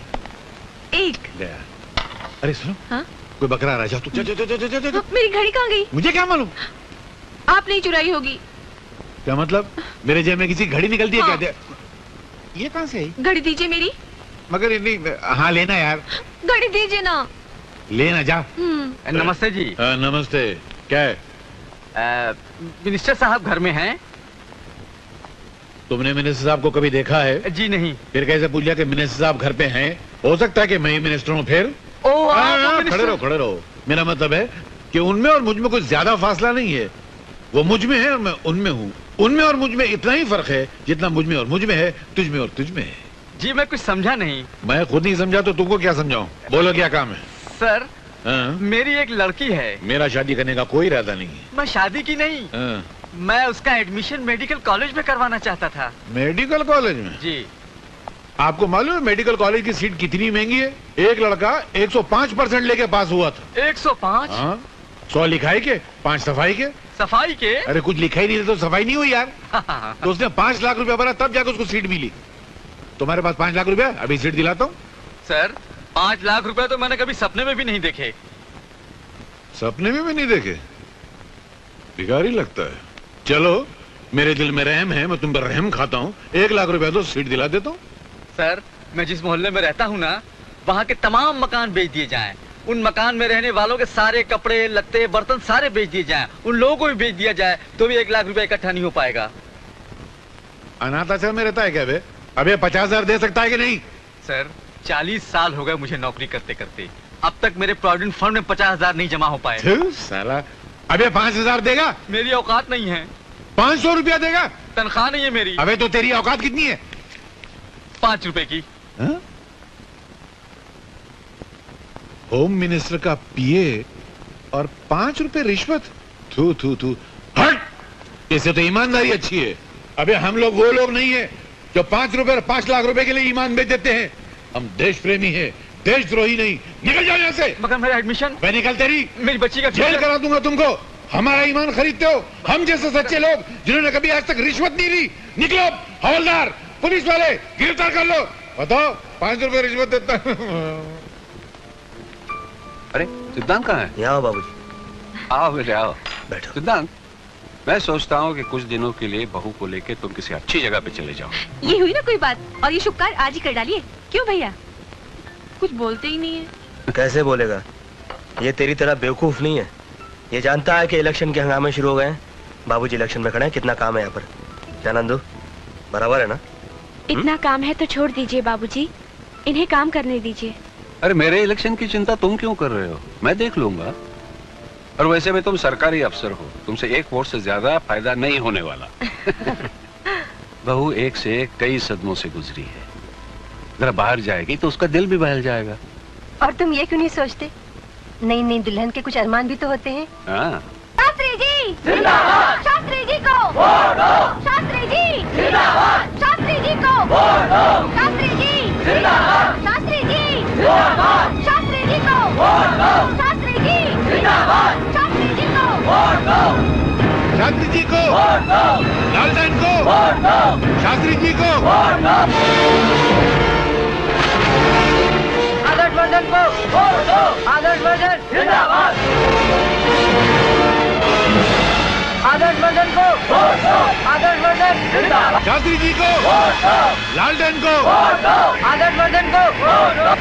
अरे सुनो, हाँ? कोई बकरा रहा, तू जा। मेरी घड़ी कहाँ गई? मुझे क्या मालूम? आप नहीं चुराई होगी। क्या मतलब? मेरे जेब में किसी घड़ी निकलती है? हाँ। क्या ये कहाँ से आई? घड़ी दीजिए मेरी। मगर नहीं, हाँ लेना यार। घड़ी दीजिए ना। लेना जा। नमस्ते जी। नमस्ते। क्या है? मिनिस्टर साहब घर में हैं? तुमने मिनिस्टर साहब को कभी देखा है? जी नहीं। फिर कैसे पूछ लिया कि मिनिस्टर साहब घर पे हैं? हो सकता है कि मैं ही मिनिस्टर हूँ फिर। खड़े रहो। मेरा मतलब है कि उनमें और मुझ में कुछ ज्यादा फासला नहीं है। वो मुझ में है और मैं उनमें हूँ। उनमें और मुझ में इतना ही फर्क है जितना मुझ में और मुझ में है, तुझ में और तुझ में है। जी मैं कुछ समझा नहीं। मैं खुद नहीं समझा तो तुमको क्या समझाऊं? बोलो क्या काम है? सर, हाँ? मेरी एक लड़की है। मेरा शादी करने का कोई इरादा नहीं है। मैं शादी की नहीं। हाँ? मैं उसका एडमिशन मेडिकल कॉलेज में करवाना चाहता था। मेडिकल कॉलेज में? जी। आपको मालूम है मेडिकल कॉलेज की सीट कितनी महंगी है? एक लड़का 105% लेके पास हुआ था। 105? हाँ? 100 लिखाई के, 5 सफाई के। सफाई के? अरे कुछ लिखा ही नहीं तो सफाई नहीं हुई यार। तो उसने 5 लाख रुपया भरा तब जाकर उसको सीट मिली। तुम्हारे पास 5 लाख रुपया, अभी सीट दिलाता हूँ। सर, 5 लाख रुपया तो मैंने कभी सपने में भी नहीं देखे। सपने में भी नहीं देखे? भिखारी लगता है। चलो, मेरे दिल में रहम है, मैं तुम पर रहम खाता हूँ। 1 लाख रुपया तो सीट दिला देता हूँ। सर, मैं जिस मोहल्ले में रहता हूँ ना, वहाँ के तमाम मकान बेच दिए जाएं। उन मकान में रहने वालों के सारे कपड़े, लत्ते, बर्तन सारे बेच दिए जाएं। उन लोगों को भी बेच दिया जाए तो भी 1 लाख रुपया इकट्ठा नहीं हो पाएगा। अनाथ आश्रम में रहता है क्या बे? अबे 50,000 दे सकता है कि नहीं? सर, 40 साल हो गए मुझे नौकरी करते करते। अब तक मेरे प्रोविडेंट फंड में 50,000 नहीं जमा हो पाए। साला अबे 5,000 देगा? मेरी औकात नहीं है। 500 रुपया देगा? तनख्वाह नहीं है मेरी। अबे तो तेरी औकात कितनी है? 5 रुपए की। हा? होम मिनिस्टर का पीए और 5 रुपए रिश्वत? थू थू थू, हट। इससे तो ईमानदारी अच्छी है। अबे हम लोग वो लोग नहीं है जो 5 रुपए और 5 लाख रुपए के लिए ईमान बेच देते हैं। हम देश प्रेमी है, देशद्रोही नहीं। निकल जाओ यहाँ से। मगर मेरा एडमिशन? मैं निकल तेरी मेरी बच्ची का जेल करा दूंगा तुमको। हमारा ईमान खरीदते हो? हम जैसे सच्चे लोग जिन्होंने कभी आज तक रिश्वत नहीं ली। निकलो, हवलदार, पुलिस वाले, गिरफ्तार कर लो। बताओ, 5 रुपए रिश्वत देता। अरे सिद्धांत कहाँ है? यहाँ आओ बाबूजी। आओ बेटे आओ। बैठो। सिद्धांत, मैं सोचता हूँ कि कुछ दिनों के लिए बहू को लेकर तुम किसी अच्छी जगह पे चले जाओ। ये हुई ना कोई बात, और ये शुभ कार्य आज ही कर डालिए। क्यों भैया? कुछ बोलते ही नहीं है। कैसे बोलेगा? ये तेरी तरह बेवकूफ नहीं है। ये जानता है कि इलेक्शन के हंगामे शुरू हो गए हैं। बाबूजी इलेक्शन में खड़े हैं, कितना काम है यहाँ पर। क्या नंदू, बराबर है ना? इतना काम है तो छोड़ दीजिए बाबूजी, इन्हें काम करने दीजिए। अरे मेरे इलेक्शन की चिंता तुम क्यों कर रहे हो? मैं देख लूंगा। और वैसे भी तुम सरकारी अफसर हो, तुमसे एक वोट से ज्यादा फायदा नहीं होने वाला। बहू एक से एक कई सदमों से गुजरी है। जरा बाहर जाएगी तो उसका दिल भी बहल जाएगा। और तुम ये क्यों नहीं सोचते, नई नई दुल्हन के कुछ अरमान भी तो होते हैं। हाँ। शास्त्री जी जिंदाबाद, शास्त्री जी को वोट दो, शास्त्री जी जिंदाबाद, शास्त्री जी को वोट दो, शास्त्री जी जिंदाबाद, शास्त्री जी जिंदाबाद, शास्त्री जी को वोट दो, शास्त्री जी जिंदाबाद, शास्त्री जी को वोट दो, शास्त्री जी को वोट दो, लालटेन को वोट दो, शास्त्री जी को वोट दो, आदर्श वर्धन को वोट दो, आदर्श वर्धन जिंदाबाद, आदर्श वर्धन को वोट दो, आदर्श वर्धन जिंदाबाद, शास्त्री जी को वोट दो, लालटेन को वोट दो, आदर्श वर्धन को वोट दो।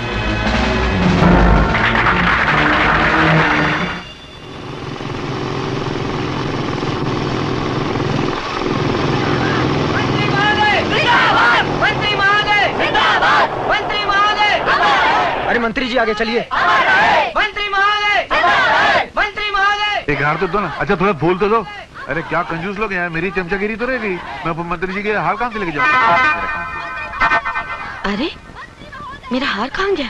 मंत्री महोदय जिंदाबाद, मंत्री महोदय जिंदाबाद, मंत्री महोदय। अरे मंत्री जी आगे चलिए। मंत्री महोदय, मंत्री महोदय। एक हार तो दो ना। अच्छा थोड़ा फूल तो दो। अरे क्या कंजूस लोग हैं, मेरी चमचागिरी तो रहेगी। मैं मंत्री जी के हार कहाँ से लेके जाऊँ? अरे मेरा हार कहाँ गया?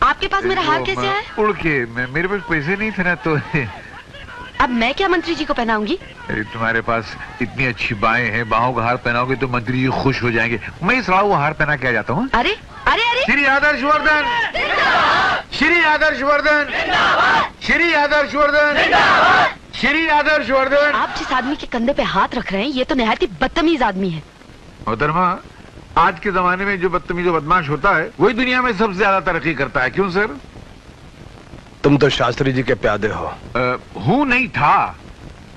आपके पास मेरा हार कैसे आया? उड़ के मेरे पास पैसे नहीं थे ना, तो अब मैं क्या मंत्री जी को पहनाऊंगी? तुम्हारे पास इतनी अच्छी बाहें हैं, बाहों का हार पहनाओगे तो मंत्री जी खुश हो जाएंगे। मैं इस राव हार पहना के आ जाता हूँ। अरे अरे अरे, श्री आदर्श वर्धन, श्री आदर्श वर्धन, श्री आदर्श वर्धन, श्री आदर्श वर्धन। आप जिस आदमी के कंधे पे हाथ रख रहे हैं ये तो निहायत ही बदतमीज आदमी है। मोहतरमा, आज के जमाने में जो बदतमीज और बदमाश होता है वही दुनिया में सबसे ज्यादा तरक्की करता है। क्यों सर? तुम तो शास्त्री जी के प्यादे हो। हूँ नहीं था।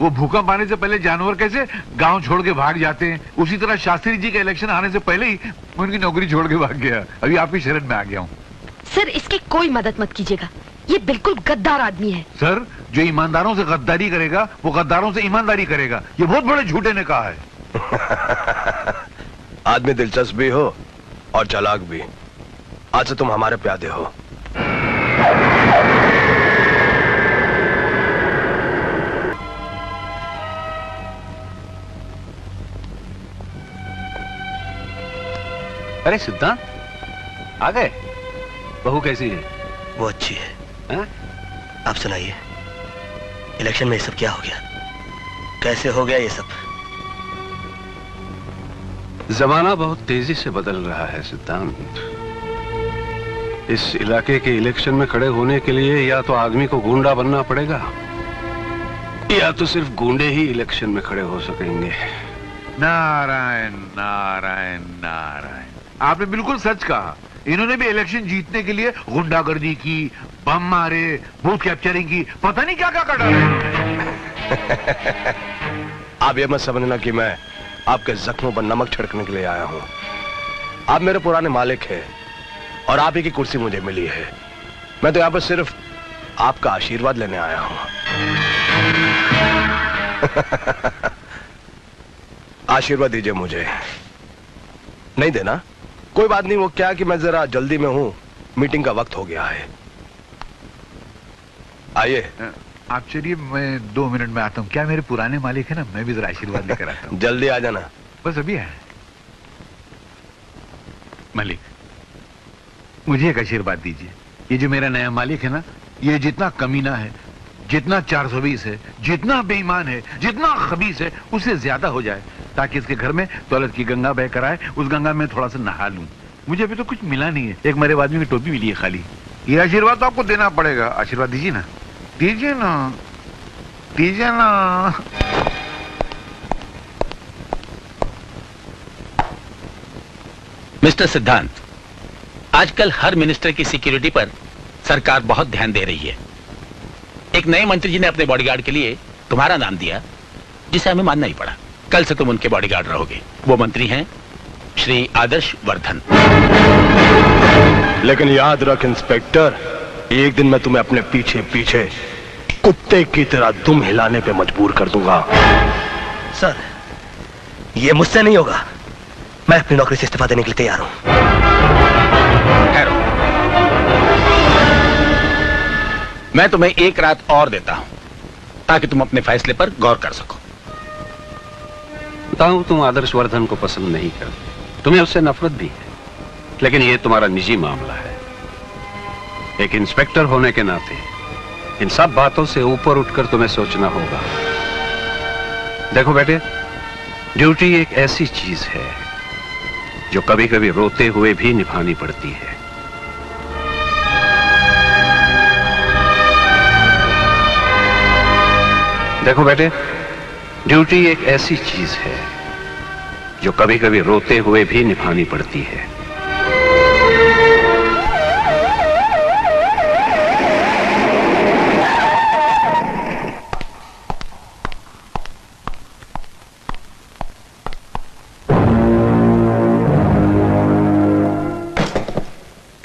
वो भूकंप आने से पहले जानवर कैसे गांव छोड़ के भाग जाते हैं, उसी तरह शास्त्री जी का इलेक्शन आने से पहले ही मैं उनकी नौकरी छोड़ के भाग गया। अभी आपकी शरण में आ गया हूँ। सर इसकी कोई मदद मत कीजिएगा, ये बिल्कुल गद्दार आदमी है। सर जो ईमानदारों से गद्दारी करेगा वो गद्दारों से ईमानदारी करेगा, ये बहुत बड़े झूठे ने कहा है। आदमी दिलचस्प भी हो और चालाक भी। आज से तुम हमारे प्यादे हो। अरे सिद्धांत आ गए। बहू कैसी है? वो अच्छी है। हा? आप सुनाइए, इलेक्शन में ये सब क्या हो गया, कैसे हो गया ये सब? जमाना बहुत तेजी से बदल रहा है सिद्धांत। इस इलाके के इलेक्शन में खड़े होने के लिए या तो आदमी को गुंडा बनना पड़ेगा या तो सिर्फ गुंडे ही इलेक्शन में खड़े हो सकेंगे। नारायण नारायण नारायण, आपने बिल्कुल सच कहा। इन्होंने भी इलेक्शन जीतने के लिए गुंडागर्दी की, बम मारे, बूथ कैप्चरिंग की, पता नहीं क्या क्या कर डाला। आप ये मत समझना कि मैं आपके जख्मों पर नमक छिड़कने के लिए आया हूं। आप मेरे पुराने मालिक हैं और आप ही की कुर्सी मुझे मिली है। मैं तो यहाँ पर सिर्फ आपका आशीर्वाद लेने आया हूं। आशीर्वाद दीजिए मुझे। नहीं देना? कोई बात नहीं। वो क्या कि मैं जरा जल्दी में हूं, मीटिंग का वक्त हो गया है। आइए। आप चलिए, मैं 2 मिनट में आता हूँ। क्या मेरे पुराने मालिक है ना, मैं भी जरा आशीर्वाद लेकर आता हूँ। जल्दी आ जाना। बस अभी है। मालिक, मुझे एक आशीर्वाद दीजिए। ये जो मेरा नया मालिक है ना, ये जितना कमीना है, जितना 420 है, जितना बेईमान है, जितना खबीस है, उससे ज्यादा हो जाए, ताकि इसके घर में दौलत की गंगा बह कर आए, उस गंगा में थोड़ा सा नहा लूं। मुझे अभी तो कुछ मिला नहीं है, एक मेरे आदमी की टोपी मिली है खाली। ये आशीर्वाद तो आपको देना पड़ेगा। आशीर्वाद दीजिए ना, दीजिए ना, दीजिए ना। मिस्टर सिद्धांत, आजकल हर मिनिस्टर की सिक्योरिटी पर सरकार बहुत ध्यान दे रही है। एक नए मंत्री जी ने अपने बॉडीगार्ड के लिए तुम्हारा नाम दिया, जिसे हमें मानना ही पड़ा। कल से तुम उनके बॉडीगार्ड रहोगे। वो मंत्री हैं श्री आदर्श वर्धन। लेकिन याद रख इंस्पेक्टर, एक दिन मैं तुम्हें अपने पीछे पीछे कुत्ते की तरह दुम हिलाने पे मजबूर कर दूंगा। सर, ये मुझसे नहीं होगा। मैं अपनी नौकरी से इस्तीफा देने के लिए तैयार हूं। मैं तुम्हें एक रात और देता हूं, ताकि तुम अपने फैसले पर गौर कर सको। बताऊं, तुम आदर्श वर्धन को पसंद नहीं करते, तुम्हें उससे नफरत भी है, लेकिन यह तुम्हारा निजी मामला है। एक इंस्पेक्टर होने के नाते इन सब बातों से ऊपर उठकर तुम्हें सोचना होगा। देखो बेटे, ड्यूटी एक ऐसी चीज है जो कभी कभी रोते हुए भी निभानी पड़ती है। देखो बेटे, ड्यूटी एक ऐसी चीज है जो कभी कभी रोते हुए भी निभानी पड़ती है।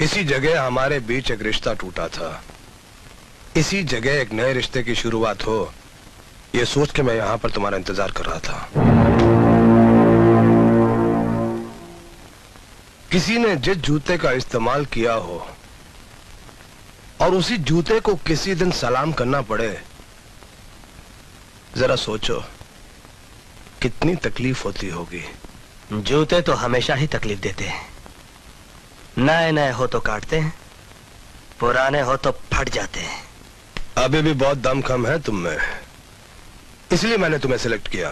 इसी जगह हमारे बीच एक रिश्ता टूटा था। इसी जगह एक नए रिश्ते की शुरुआत हो, यह सोच के मैं यहां पर तुम्हारा इंतजार कर रहा था। किसी ने जिस जूते का इस्तेमाल किया हो और उसी जूते को किसी दिन सलाम करना पड़े, जरा सोचो कितनी तकलीफ होती होगी। जूते तो हमेशा ही तकलीफ देते हैं। नए नए हो तो काटते हैं, पुराने हो तो फट जाते हैं। अभी भी बहुत दमखम है तुम में, इसलिए मैंने तुम्हें सिलेक्ट किया।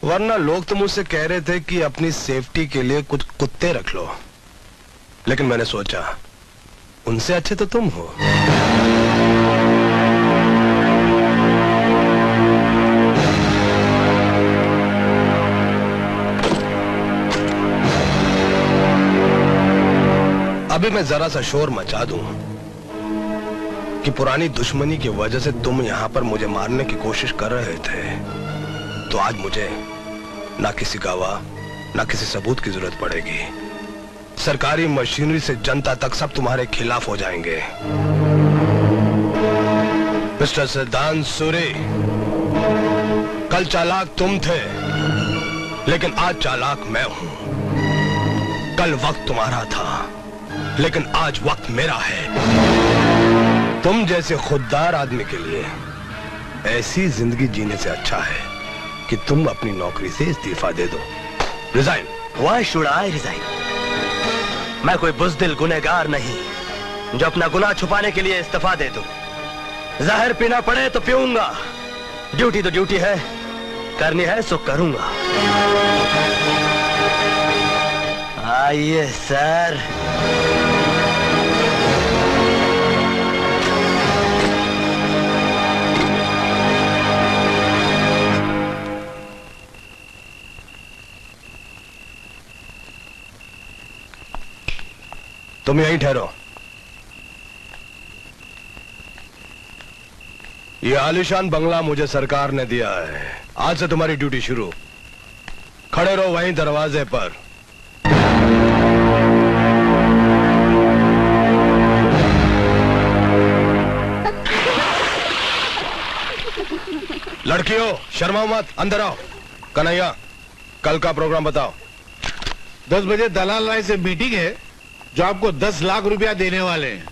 वरना लोग तो मुझसे कह रहे थे कि अपनी सेफ्टी के लिए कुछ कुत्ते रख लो, लेकिन मैंने सोचा उनसे अच्छे तो तुम हो। अभी मैं जरा सा शोर मचा दूं कि पुरानी दुश्मनी की वजह से तुम यहां पर मुझे मारने की कोशिश कर रहे थे, तो आज मुझे ना किसी गवाह ना किसी सबूत की जरूरत पड़ेगी। सरकारी मशीनरी से जनता तक सब तुम्हारे खिलाफ हो जाएंगे। मिस्टर सिद्धांत सूरी, कल चालाक तुम थे, लेकिन आज चालाक मैं हूं। कल वक्त तुम्हारा था, लेकिन आज वक्त मेरा है। तुम जैसे खुददार आदमी के लिए ऐसी जिंदगी जीने से अच्छा है कि तुम अपनी नौकरी से इस्तीफा दे दो। Resign. Why should I resign? मैं कोई बुज़दिल गुनहगार नहीं जो अपना गुनाह छुपाने के लिए इस्तीफा दे दूं। जहर पीना पड़े तो पीऊंगा। ड्यूटी तो ड्यूटी है, करनी है सो करूंगा। आइए सर। तुम यहीं ठहरो। ये आलीशान बंगला मुझे सरकार ने दिया है। आज से तुम्हारी ड्यूटी शुरू। खड़े रहो वहीं दरवाजे पर। लड़कियों शर्माओ मत, अंदर आओ। कन्हैया, कल का प्रोग्राम बताओ। 10 बजे दलाल राय से मीटिंग है, जो आपको 10 लाख रुपया देने वाले हैं,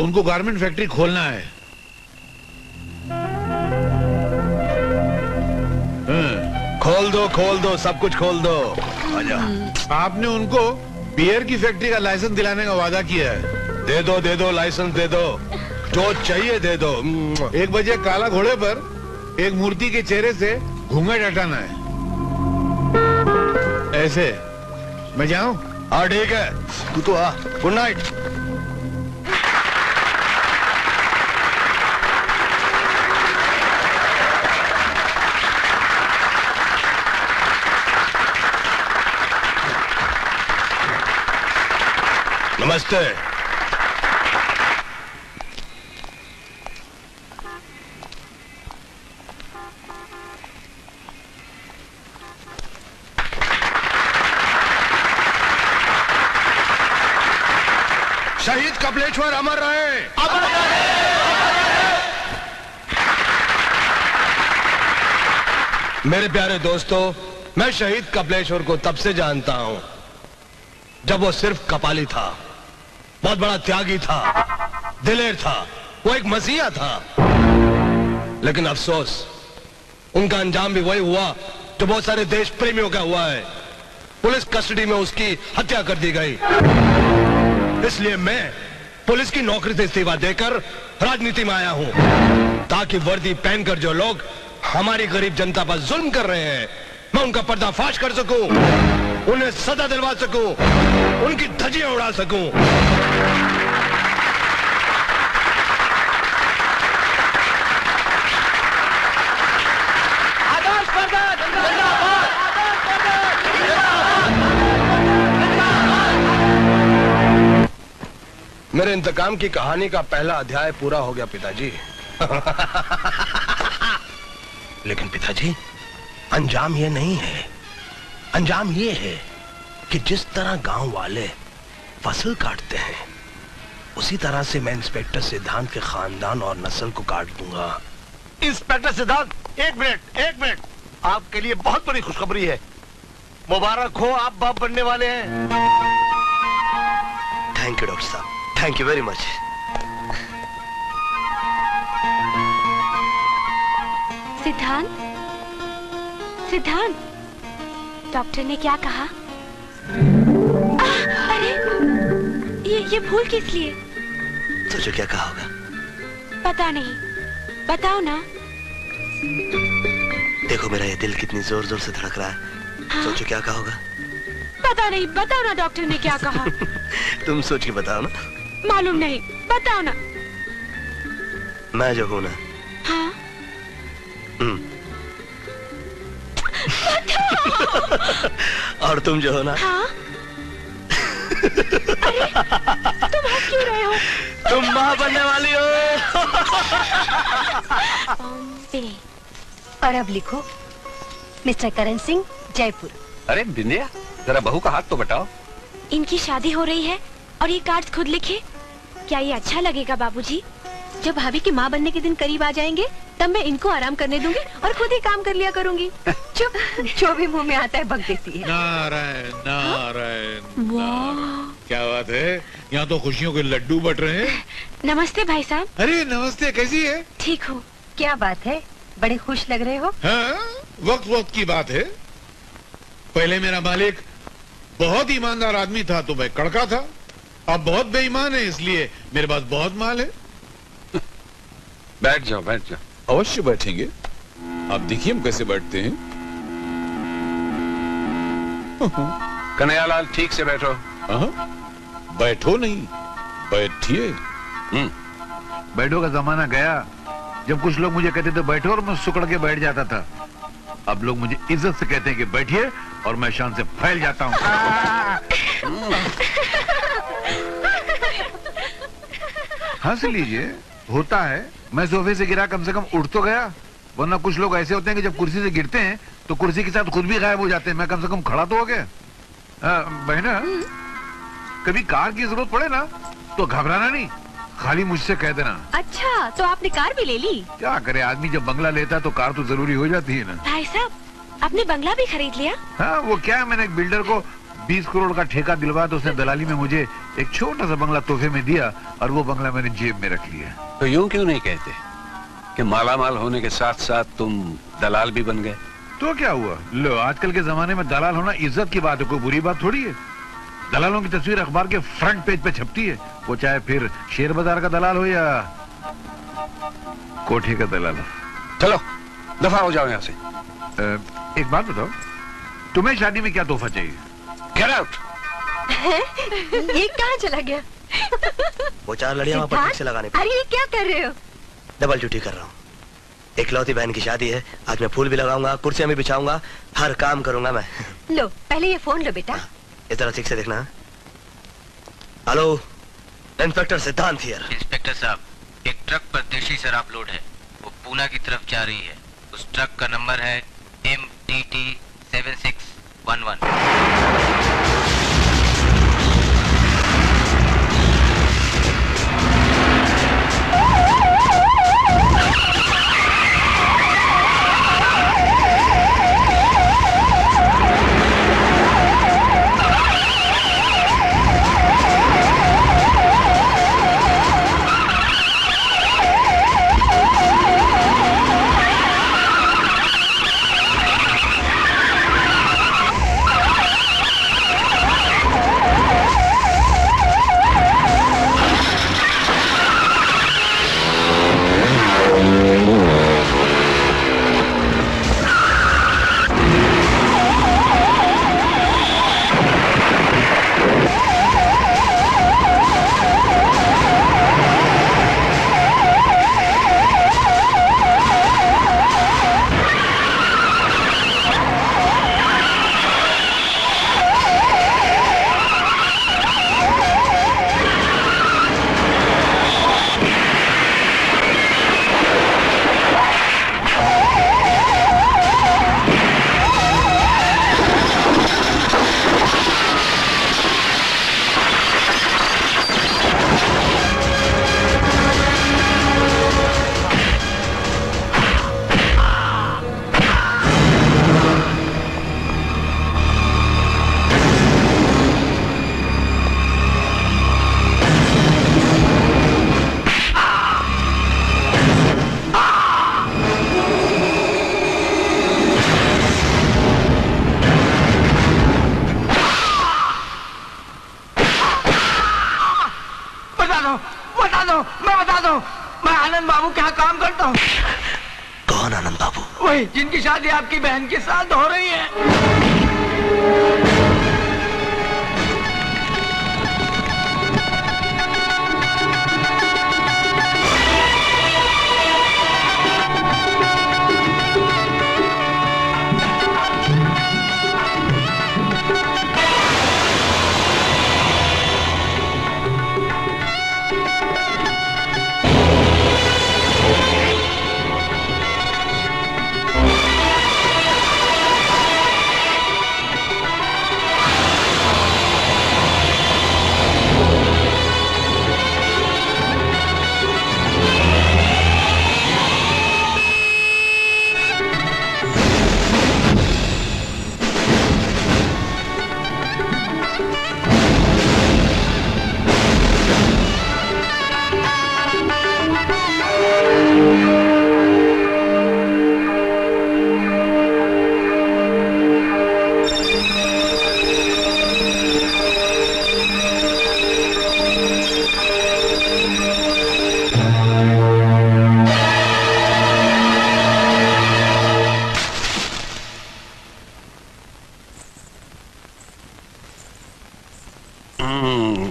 उनको गारमेंट फैक्ट्री खोलना है। खोल दो सब कुछ खोल दो। आजा। आपने उनको बियर की फैक्ट्री का लाइसेंस दिलाने का वादा किया है। दे दो लाइसेंस दे दो, जो चाहिए दे दो। 1 बजे काला घोड़े पर एक मूर्ति के चेहरे से घूंघट हटाना है। ऐसे मैं जाऊं? हाँ ठीक है, तू तो आ। Good night. नमस्ते। शहीद कपिलेश्वर अमर रहे। अमर रहे। मेरे प्यारे दोस्तों, मैं शहीद कपिलेश्वर को तब से जानता हूं जब वो सिर्फ कपाली था। बहुत बड़ा त्यागी था, दिलेर था, वो एक मसीहा था। लेकिन अफसोस, उनका अंजाम भी वही हुआ जो बहुत सारे देश प्रेमियों का हुआ है। पुलिस कस्टडी में उसकी हत्या कर दी गई। इसलिए मैं पुलिस की नौकरी से इस्तीफा देकर राजनीति में आया हूं, ताकि वर्दी पहनकर जो लोग हमारी गरीब जनता पर जुल्म कर रहे हैं, मैं उनका पर्दाफाश कर सकूं, उन्हें सजा दिलवा सकूं, उनकी धज्जियां उड़ा सकूं। आदर्श प्रधान जिंदाबाद। आदर्श प्रधान जिंदाबाद। मेरे इंतकाम की कहानी का पहला अध्याय पूरा हो गया पिताजी। लेकिन पिताजी, अंजाम ये नहीं है। अंजाम ये है कि जिस तरह गांव वाले फसल काटते हैं, उसी तरह से मैं इंस्पेक्टर सिद्धांत के खानदान और नस्ल को काट दूंगा। इंस्पेक्टर सिद्धांत, एक मिनट। आपके लिए बहुत बड़ी खुशखबरी है। मुबारक हो, आप बाप बनने वाले हैं। थैंक यू डॉक्टर साहब, थैंक यू वेरी मच। सिद्धांत, डॉक्टर ने क्या कहा? अरे ये भूल किस लिए? सोचो क्या कहा होगा। पता नहीं, बताओ ना। देखो मेरा ये दिल कितनी जोर जोर से धड़क रहा है। हाँ? सोचो क्या कहा होगा। पता नहीं, बताओ ना डॉक्टर ने क्या कहा। तुम सोच के बताओ ना। मालूम नहीं, बताओ ना। मैं जो हूं ना। हाँ? और तुम जो हो ना। हाँ? अरे, तुम हंस क्यों रहे हो? तुम मां बनने वाली हो। और अब लिखो, मिस्टर करण सिंह, जयपुर। अरे बिंदिया, जरा बहू का हाथ तो बताओ। इनकी शादी हो रही है और ये कार्ड खुद लिखे। क्या ये अच्छा लगेगा बाबूजी? जब भाभी की माँ बनने के दिन करीब आ जाएंगे, तब मैं इनको आराम करने दूंगी और खुद ही काम कर लिया करूंगी। चुप, जो भी मुंह में आता है बक देती है। नारायण नारायण। क्या बात है, यहाँ तो खुशियों के लड्डू बट रहे हैं। नमस्ते भाई साहब। अरे नमस्ते, कैसी है? ठीक हो? क्या बात है, बड़े खुश लग रहे हो। हाँ, वक्त की बात है। पहले मेरा मालिक बहुत ईमानदार आदमी था तो मैं कड़का था। अब बहुत बेईमान है, इसलिए मेरे पास बहुत माल है। बैठ जाओ। अवश्य बैठेंगे। आप देखिए हम कैसे बैठते हैं। कन्हैयालाल, ठीक से बैठो। बैठो नहीं, बैठिए। बैठो का जमाना गया जब कुछ लोग मुझे कहते थे बैठो और मैं सुकड़ के बैठ जाता था। अब लोग मुझे इज्जत से कहते हैं कि बैठिए और मैं शान से फैल जाता हूँ। हंस लीजिए, होता है। मैं सोफे से गिरा, कम से कम उठ तो गया। वरना कुछ लोग ऐसे होते हैं कि जब कुर्सी से गिरते हैं तो कुर्सी के साथ खुद भी गायब हो जाते हैं। मैं कम से कम खड़ा तो हो गया। बहना, कभी कार की जरूरत पड़े ना तो घबराना नहीं, खाली मुझसे कह देना। अच्छा, तो आपने कार भी ले ली? क्या करे आदमी, जब बंगला लेता है तो कार तो जरूरी हो जाती है ना। भाई साहब, आपने बंगला भी खरीद लिया? हाँ, वो क्या है, मैंने एक बिल्डर को 20 करोड़ का ठेका दिलवाया तो उसने दलाली में मुझे एक छोटा सा बंगला तोहफे में दिया और वो बंगला मैंने जेब में रख लिया। तो यूं क्यों नहीं कहते कि मालामाल होने के साथ साथ तुम दलाल भी बन गए? तो क्या हुआ? लो, आजकल के जमाने में दलाल होना इज्जत की बात है, कोई बुरी बात थोड़ी है। दलालों की तस्वीर अखबार के फ्रंट पेज पे छपती है, वो चाहे फिर शेयर बाजार का दलाल हो या कोठे का दलाल हो। चलो दफा हो जाओ यहाँ से। एक बात बताओ, तुम्हें शादी में क्या तोहफा चाहिए? Get out. ये कहाँ चला गया? वो 4 लड़ियां वहां पर ठीक से लगाने पे। अरे ये क्या कर रहे हो? डबल ड्यूटी कर रहा हूँ। इकलौती बहन की शादी है, आज मैं फूल भी लगाऊंगा, कुर्सियां भी बिछाऊंगा, हर काम करूंगा मैं। लो पहले ये फोन लो बेटा। इस तरह ठीक से देखना। हेलो, इंस्पेक्टर सिद्धांत हियर। इंस्पेक्टर साहब, एक ट्रक पर देशी शराब लोड है, वो पूना की तरफ जा रही है। उस ट्रक का नंबर है MDT 7611। जिनकी शादी आपकी बहन के साथ हो रही है।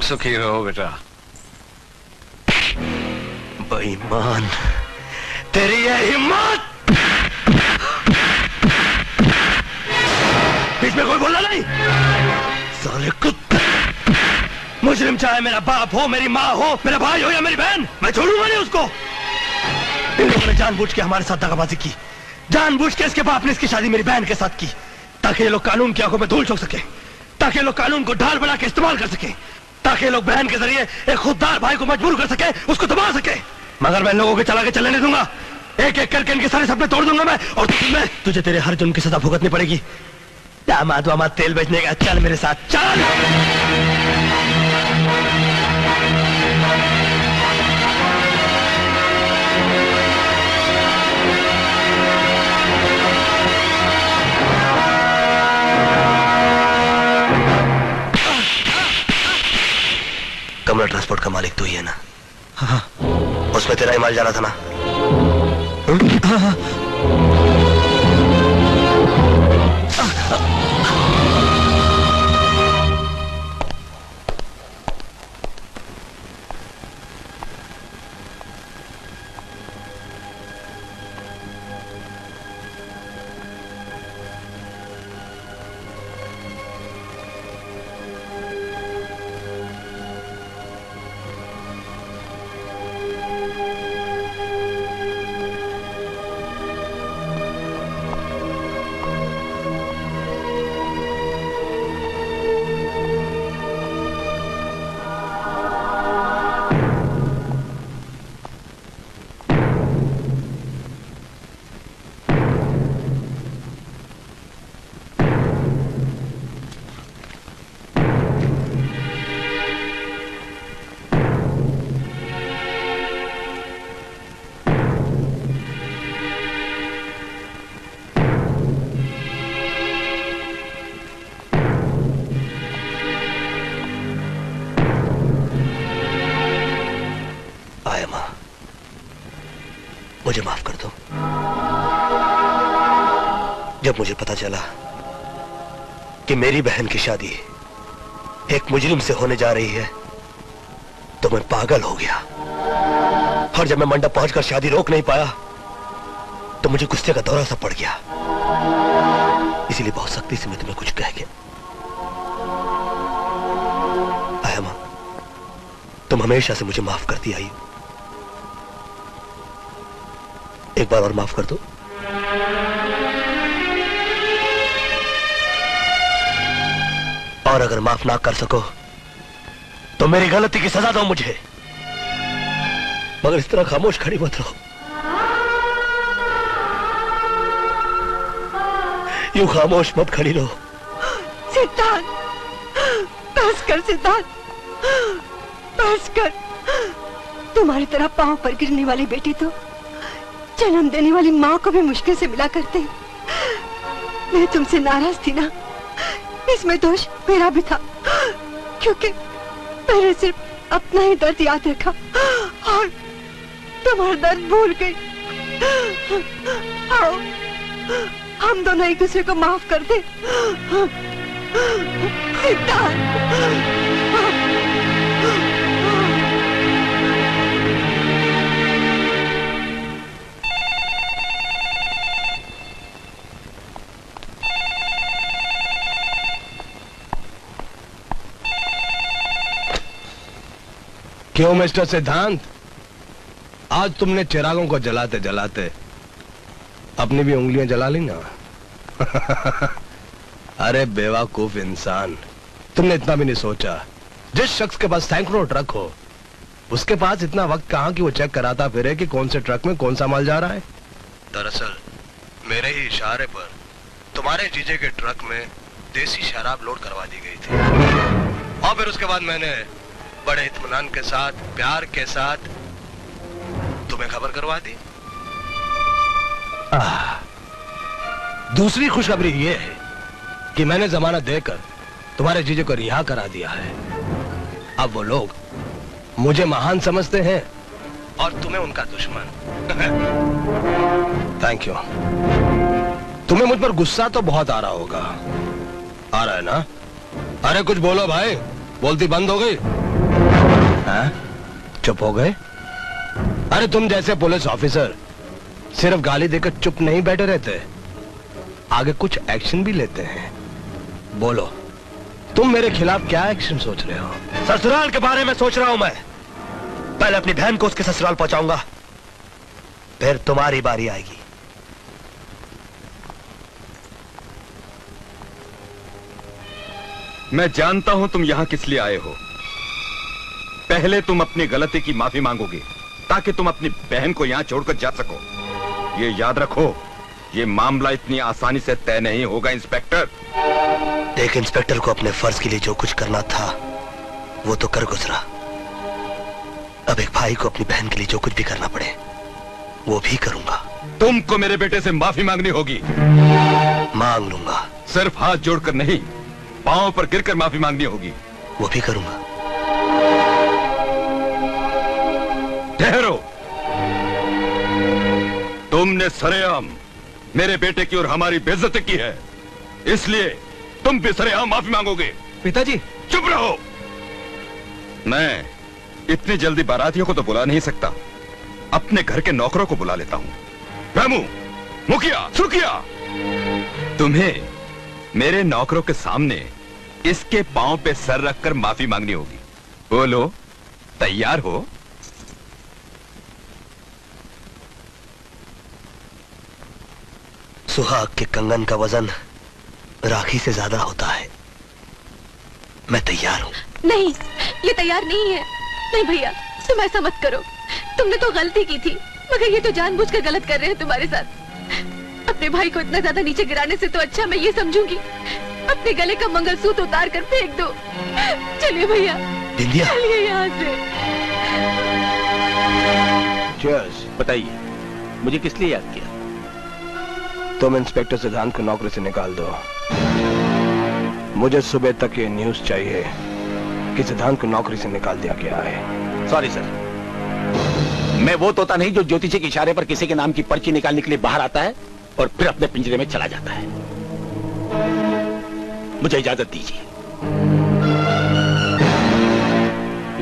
सुखी रहो बेटा। बेईमान, तेरी ये हिम्मत! बीच में कोई बोलना नहीं। साले कुत्ते, मुजरिम चाहे मेरा बाप हो, मेरी माँ हो, मेरा भाई हो या मेरी बहन, मैं छोड़ूंगा नहीं उसको। इन लोगों ने जानबूझ के हमारे साथ दगाबाजी की, जानबूझ के इसके बाप ने इसकी शादी मेरी बहन के साथ की, ताकि ये लोग कानून की आंखों में धूल झोंक सके, ताकि लोग कानून को ढाल बना के इस्तेमाल कर सके, ताकि लोग बहन के जरिए एक खुददार भाई को मजबूर कर सके, उसको दबा सके। मगर मैं लोगों के चला के चलने नहीं दूंगा, एक एक करके इनके सारे सपने तोड़ दूंगा मैं, और तुझे तेरे हर जुर्म की सजा भुगतनी पड़ेगी। दामाद वामाद तेल बेचने का, चल मेरे साथ चल। कमला ट्रांसपोर्ट का मालिक तू ही है ना? हाँ। उसमें तेरा ही माल जा रहा था ना? हाँ। मुझे माफ कर दो। जब मुझे पता चला कि मेरी बहन की शादी एक मुजरिम से होने जा रही है तो मैं पागल हो गया, और जब मैं मंडप पहुंचकर शादी रोक नहीं पाया तो मुझे गुस्से का दौरा सा पड़ गया। इसीलिए बहुत सख्ती से मैं तुम्हें कुछ कह गया। आयमा, तुम हमेशा से मुझे माफ करती आई हो, एक बार और माफ कर दो। और अगर माफ ना कर सको तो मेरी गलती की सजा दो मुझे, मगर इस तरह खामोश खड़ी मत रहो। यूं खामोश मत खड़ी रहो। सिद्धांत, बस कर सिद्धांत, बस कर। तुम्हारी तरह पांव पर गिरने वाली बेटी तो जन्म देने वाली माँ को भी मुश्किल से मिला करते। मैं तुमसे नाराज थी ना, इसमें दोष मेरा भी था, क्योंकि मैंने सिर्फ अपना ही दर्द याद रखा और तुम्हारा दर्द भूल गई। आओ, हम दोनों एक दूसरे को माफ कर दे। क्यों मिस्टर सिद्धांत, आज तुमने चिरागों को जलाते जलाते अपनी भी उंगलियां जला ली ना? अरे बेवकूफ इंसान, तुमने इतना भी नहीं सोचा जिस शख्स के पास सैकड़ों ट्रक हो उसके पास इतना वक्त कहां कि वो चेक कराता फिरे कि कौन से ट्रक में कौन सा माल जा रहा है। दरअसल मेरे ही इशारे पर तुम्हारे जीजे के ट्रक में देसी शराब लोड करवा दी गई थी, और फिर उसके बाद मैंने बड़े इत्मीनान के साथ, प्यार के साथ तुम्हें खबर करवा दी। दूसरी खुशखबरी यह है कि मैंने जमानत देकर तुम्हारे जीजे को रिहा करा दिया है। अब वो लोग मुझे महान समझते हैं और तुम्हें उनका दुश्मन। Thank you. तुम्हें मुझ पर गुस्सा तो बहुत आ रहा होगा, आ रहा है ना? अरे कुछ बोलो भाई, बोलती बंद हो गई? हाँ? चुप हो गए? अरे तुम जैसे पुलिस ऑफिसर सिर्फ गाली देकर चुप नहीं बैठे रहते, आगे कुछ एक्शन भी लेते हैं। बोलो, तुम मेरे खिलाफ क्या एक्शन सोच रहे हो? ससुराल के बारे में सोच रहा हूं मैं। पहले अपनी बहन को उसके ससुराल पहुंचाऊंगा, फिर तुम्हारी बारी आएगी। मैं जानता हूं तुम यहां किस लिए आए हो। पहले तुम अपनी गलती की माफी मांगोगे ताकि तुम अपनी बहन को यहां छोड़कर जा सको। ये याद रखो, ये मामला इतनी आसानी से तय नहीं होगा इंस्पेक्टर। एक इंस्पेक्टर को अपने फर्ज के लिए जो कुछ करना था वो तो कर गुजरा। अब एक भाई को अपनी बहन के लिए जो कुछ भी करना पड़े वो भी करूंगा। तुमको मेरे बेटे से माफी मांगनी होगी। मांग लूंगा। सिर्फ हाथ जोड़कर नहीं, पांव पर गिरकर माफी मांगनी होगी। वो भी करूंगा। ठहरो। तुमने सरेआम मेरे बेटे की और हमारी बेइज्जती की है, इसलिए तुम भी सरेआम माफी मांगोगे। पिताजी चुप रहो। मैं इतनी जल्दी बारातियों को तो बुला नहीं सकता, अपने घर के नौकरों को बुला लेता हूं। रामू, मुखिया, सुखिया, तुम्हें मेरे नौकरों के सामने इसके पांव पे सर रखकर माफी मांगनी होगी। बोलो, तैयार हो? सुहाग के कंगन का वजन राखी से ज्यादा होता है। मैं तैयार हूं। नहीं, ये तैयार नहीं है। नहीं भैया, तुम ऐसा मत करो। तुमने तो गलती की थी, मगर ये तो जानबूझकर गलत कर रहे हैं तुम्हारे साथ। अपने भाई को इतना ज्यादा नीचे गिराने से तो अच्छा मैं ये समझूंगी अपने गले का मंगलसूत्र उतार कर फेंक दो। चलिए भैया, बिंदिया, चलिए यहाँ से। चीयर्स। बताइए, मुझे किस लिए याद किया? तुम इंस्पेक्टर सिद्धांत को नौकरी से निकाल दो। मुझे सुबह तक ये न्यूज चाहिए कि सिद्धांत को नौकरी से निकाल दिया गया है। सॉरी सर, मैं वो तोता नहीं जो ज्योतिषी के इशारे पर किसी के नाम की पर्ची निकालने के लिए बाहर आता है और फिर अपने पिंजरे में चला जाता है। मुझे इजाजत दीजिए।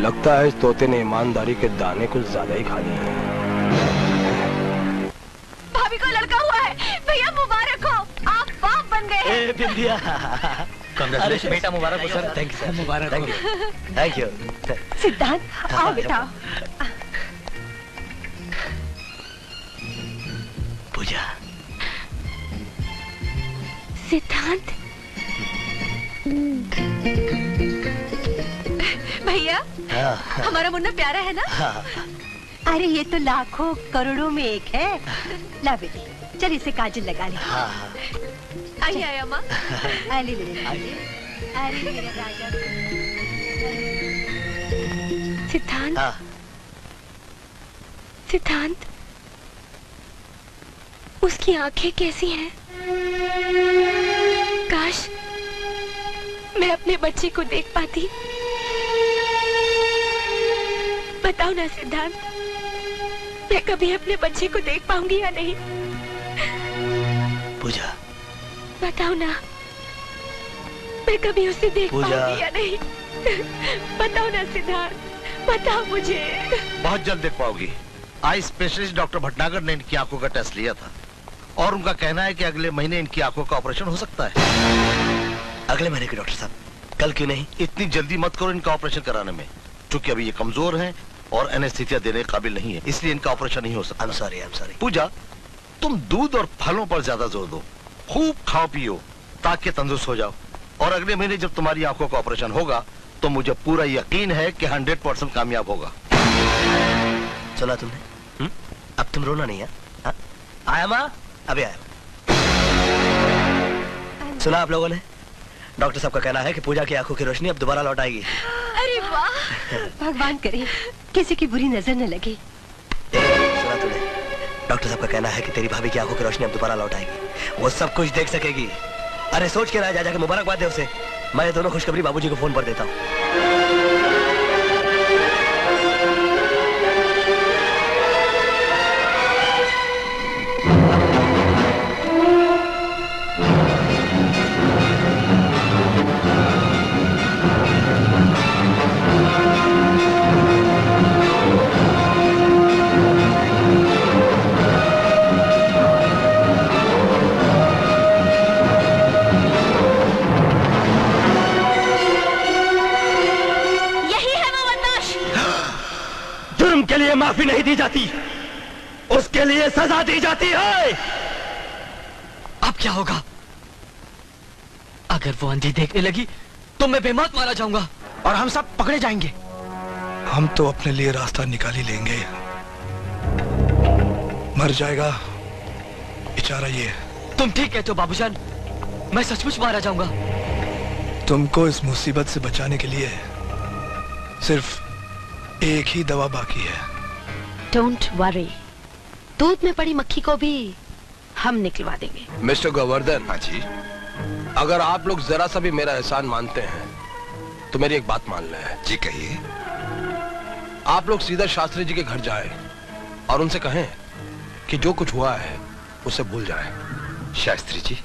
लगता है इस तोते ने ईमानदारी के दाने कुछ ज्यादा ही खा लिए हैं। भाभी को लड़का हुआ है। भैया मुबारक हो, आप बाप बन गए हैं। बिंदिया, Congratulations. बेटा मुबारक हो सर। Thank you sir. मुबारक हो। Thank you. सिद्धांत आओ बेटा। पूजा। सिद्धांत, भैया हमारा मुन्ना प्यारा है ना? अरे ये तो लाखों करोड़ों में एक है। ला बेटी, चल इसे काजल लगा ले। आइए आया माँ। अरे मेरे राजा। सिद्धांत, सिद्धांत, उसकी आंखें कैसी हैं? काश मैं अपने बच्चे को देख पाती। बताओ ना सिद्धांत, मैं कभी अपने बच्चे को देख पाऊंगी या नहीं? पूजा, बताओ ना, मैं कभी उसे देख पाऊंगी या नहीं? बताओ ना सिद्धार्थ, बताओ मुझे। बहुत जल्द देख पाओगी। आई स्पेशलिस्ट डॉक्टर भटनागर ने इनकी आंखों का टेस्ट लिया था और उनका कहना है कि अगले महीने इनकी आंखों का ऑपरेशन हो सकता है। अगले महीने के डॉक्टर साहब, कल क्यों नहीं? इतनी जल्दी मत करो इनका ऑपरेशन कराने में, क्योंकि अभी ये कमजोर हैं और एनेस्थीसिया देने के काबिल नहीं है, इसलिए इनका ऑपरेशन नहीं हो सकता। I'm sorry। पूजा, तुम दूध और फलों पर ज्यादा जोर दो, खूब खाओ पियो ताकि तंदुरुस्त हो जाओ, और अगले महीने जब तुम्हारी आंखों का ऑपरेशन होगा तो मुझे पूरा यकीन है कि 100% कामयाब होगा। सुना तुमने? अब तुम रोना नहीं है? हाँ? आया माँ, अभी आया। सुना आप लोगों ने? डॉक्टर साहब का कहना है कि पूजा की आंखों की रोशनी अब दोबारा लौट आएगी। अरे वाह, भगवान करे किसी की बुरी नजर न लगे। सुना तुमने? डॉक्टर साहब का कहना है कि तेरी भाभी की आंखों की रोशनी अब दोबारा लौट आएगी, वो सब कुछ देख सकेगी। अरे सोच के ना जा जाके मुबारकबाद दे उसे। मैं ये दोनों खुशखबरी बाबूजी को फोन पर देता हूँ। के लिए माफी नहीं दी जाती, उसके लिए सजा दी जाती है। अब क्या होगा? अगर वो अंधी देखने लगी तो मैं बेमौत मारा जाऊंगा और हम सब पकड़े जाएंगे। हम तो अपने लिए रास्ता निकाल ही लेंगे। मर जाएगा बेचारा ये। तुम ठीक कहते हो बाबूजान, मैं सचमुच मारा जाऊंगा। तुमको इस मुसीबत से बचाने के लिए सिर्फ एक ही दवा बाकी है। डोंट वरी, दूध में पड़ी मक्खी को भी हम निकलवा देंगे। मिस्टर गोवर्धन। हाँ जी। अगर आप लोग जरा सा भी मेरा एहसान मानते हैं तो मेरी एक बात मान लें। जी कहिए। आप लोग सीधा शास्त्री जी के घर जाएं और उनसे कहें कि जो कुछ हुआ है उसे भूल जाएं। शास्त्री जी,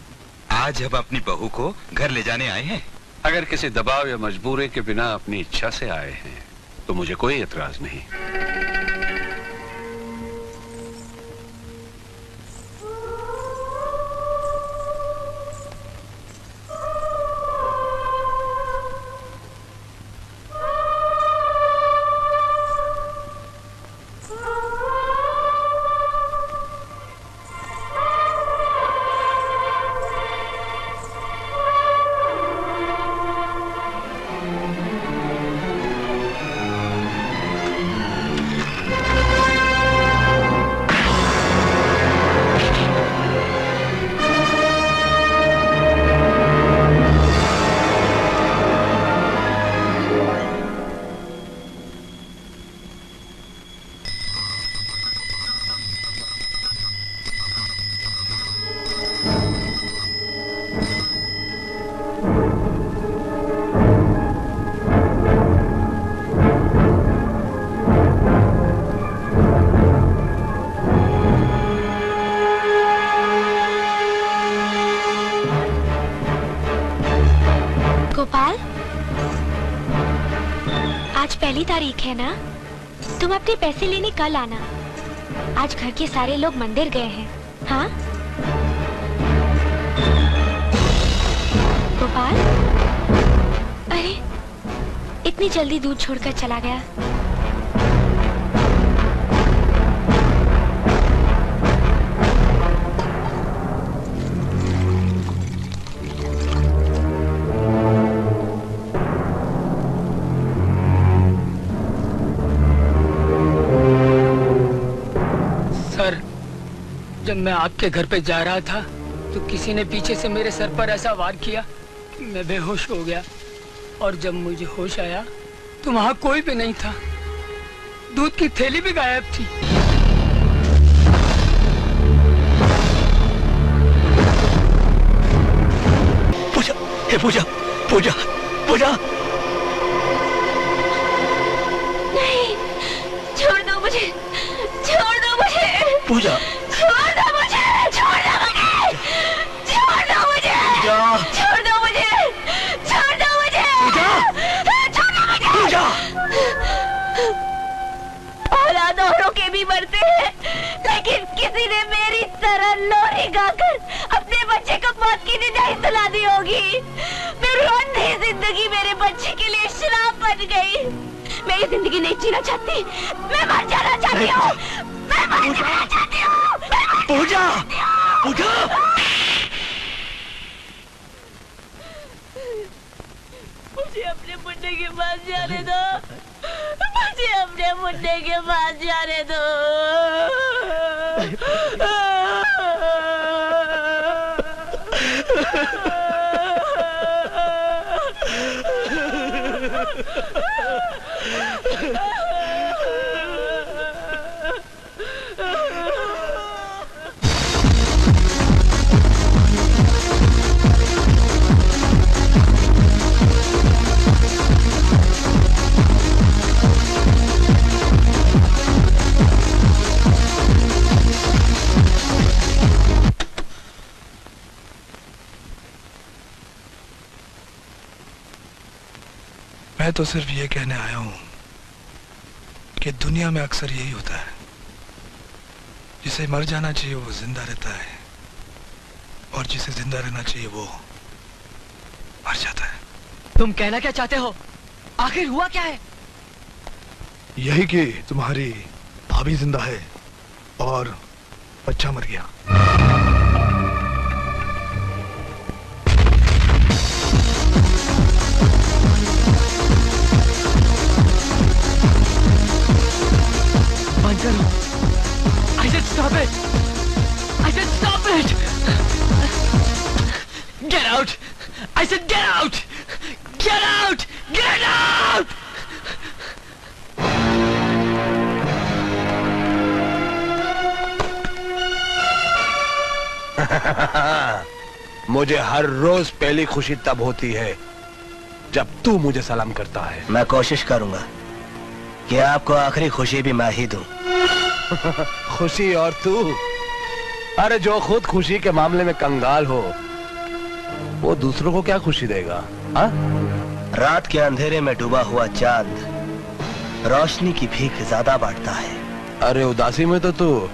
आज हम अपनी बहू को घर ले जाने आए हैं। अगर किसी दबाव या मजबूरी के बिना अपनी इच्छा से आए हैं तो मुझे कोई एतराज नहीं। गोपाल, आज पहली तारीख है ना? तुम अपने पैसे लेने कल आना। आज घर के सारे लोग मंदिर गए हैं। हाँ गोपाल, अरे इतनी जल्दी दूध छोड़कर चला गया। जब मैं आपके घर पे जा रहा था तो किसी ने पीछे से मेरे सर पर ऐसा वार किया कि मैं बेहोश हो गया, और जब मुझे होश आया तो वहां कोई भी नहीं था। दूध की थैली भी गायब थी। पूजा, हे पूजा, पूजा, पूजा। नहीं, छोड़ दो मुझे, छोड़ दो मुझे। पूजा, छोड़ दो मुझे, छोड़ दो मुझे, छोड़ दो मुझे, छोड़ दो मुझे, छोड़ दो मुझे, छोड़ दो मुझे। पूजा, औलाद औरों के भी मरते हैं, लेकिन किसी ने मेरी तरह लोरी गाकर अपने बच्चे को मौत की निजाई सुला दी होगी। मेरी अंधी जिंदगी मेरे बच्चे के लिए श्राप बन गई। मैं ये जिंदगी नहीं जीना चाहती, मैं मर जाना चाहती हूँ, मैं मर जाना चाहती हूँ। पूजा, पूजा। मुझे अपने मुन्ने के पास जाने दो, मुझे अपने मुन्ने के पास जाने दो। मैं तो सिर्फ ये कहने आया हूं कि दुनिया में अक्सर यही होता है, जिसे मर जाना चाहिए वो जिंदा रहता है, और जिसे जिंदा रहना चाहिए वो मर जाता है। तुम कहना क्या चाहते हो? आखिर हुआ क्या है? यही कि तुम्हारी भाभी जिंदा है और बच्चा मर गया। बंद करो। I said stop it. I said stop it. Get out. I said get out. Get out! Get out! मुझे हर रोज पहली खुशी तब होती है जब तू मुझे सलाम करता है। मैं कोशिश करूंगा कि आपको आखिरी खुशी भी मैं ही दूं। खुशी और तू? अरे जो खुद खुशी के मामले में कंगाल हो वो दूसरों को क्या खुशी देगा? हा? रात के अंधेरे में डूबा हुआ चांद रोशनी की भीख ज्यादा बांटता है। अरे उदासी में तो तू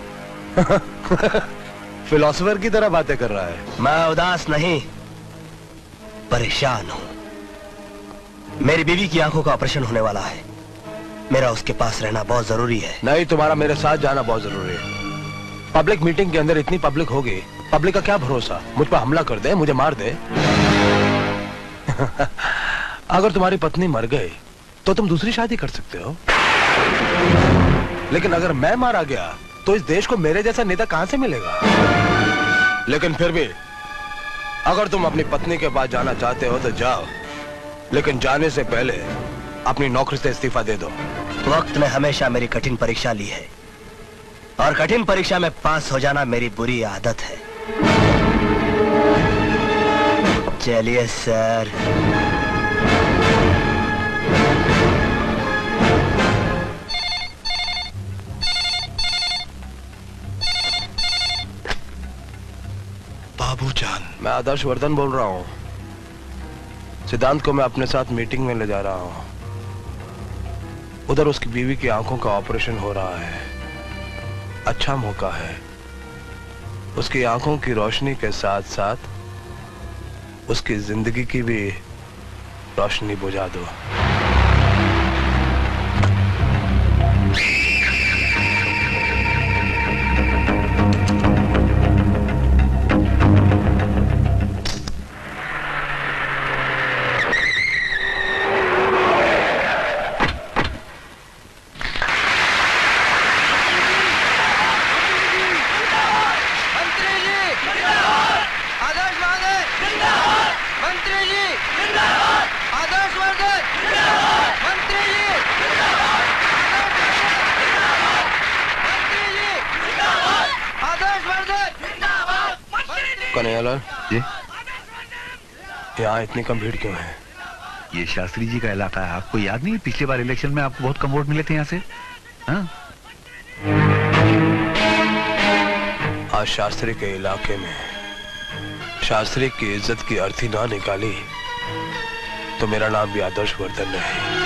फिलोसोफर की तरह बातें कर रहा है। मैं उदास नहीं, परेशान हूं। मेरी बीवी की आंखों का ऑपरेशन होने वाला है। मेरा उसके पास रहना बहुत जरूरी है। नहीं, तुम्हारा मेरे साथ जाना बहुत जरूरी है। पब्लिक मीटिंग के अंदर इतनी पब्लिक होगी, पब्लिक का क्या भरोसा मुझ पर हमला कर दे, मुझे मार दे। अगर तुम्हारी पत्नी मर गई तो तुम दूसरी शादी कर सकते हो, लेकिन अगर मैं मारा गया तो इस देश को मेरे जैसा नेता कहां से मिलेगा? लेकिन फिर भी अगर तुम अपनी पत्नी के पास जाना चाहते हो तो जाओ, लेकिन जाने से पहले अपनी नौकरी से इस्तीफा दे दो। वक्त ने हमेशा मेरी कठिन परीक्षा ली है और कठिन परीक्षा में पास हो जाना मेरी बुरी आदत है। चलिए सर। बाबूजान, मैं आदर्श वर्धन बोल रहा हूँ। सिद्धांत को मैं अपने साथ मीटिंग में ले जा रहा हूँ। उधर उसकी बीवी की आंखों का ऑपरेशन हो रहा है। अच्छा मौका है, उसकी आंखों की रोशनी के साथ साथ उसकी जिंदगी की भी रोशनी बुझा दो। कन्हैयालाल जी, यहाँ इतनी कम भीड़ क्यों है? ये शास्त्री जी का इलाका है। आपको याद नहीं, पिछली बार इलेक्शन में आपको बहुत कम वोट मिले थे यहाँ से? हाँ? आज शास्त्री के इलाके में शास्त्री की इज्जत की अर्थी ना निकाली तो मेरा नाम भी आदर्श वर्धन नहीं।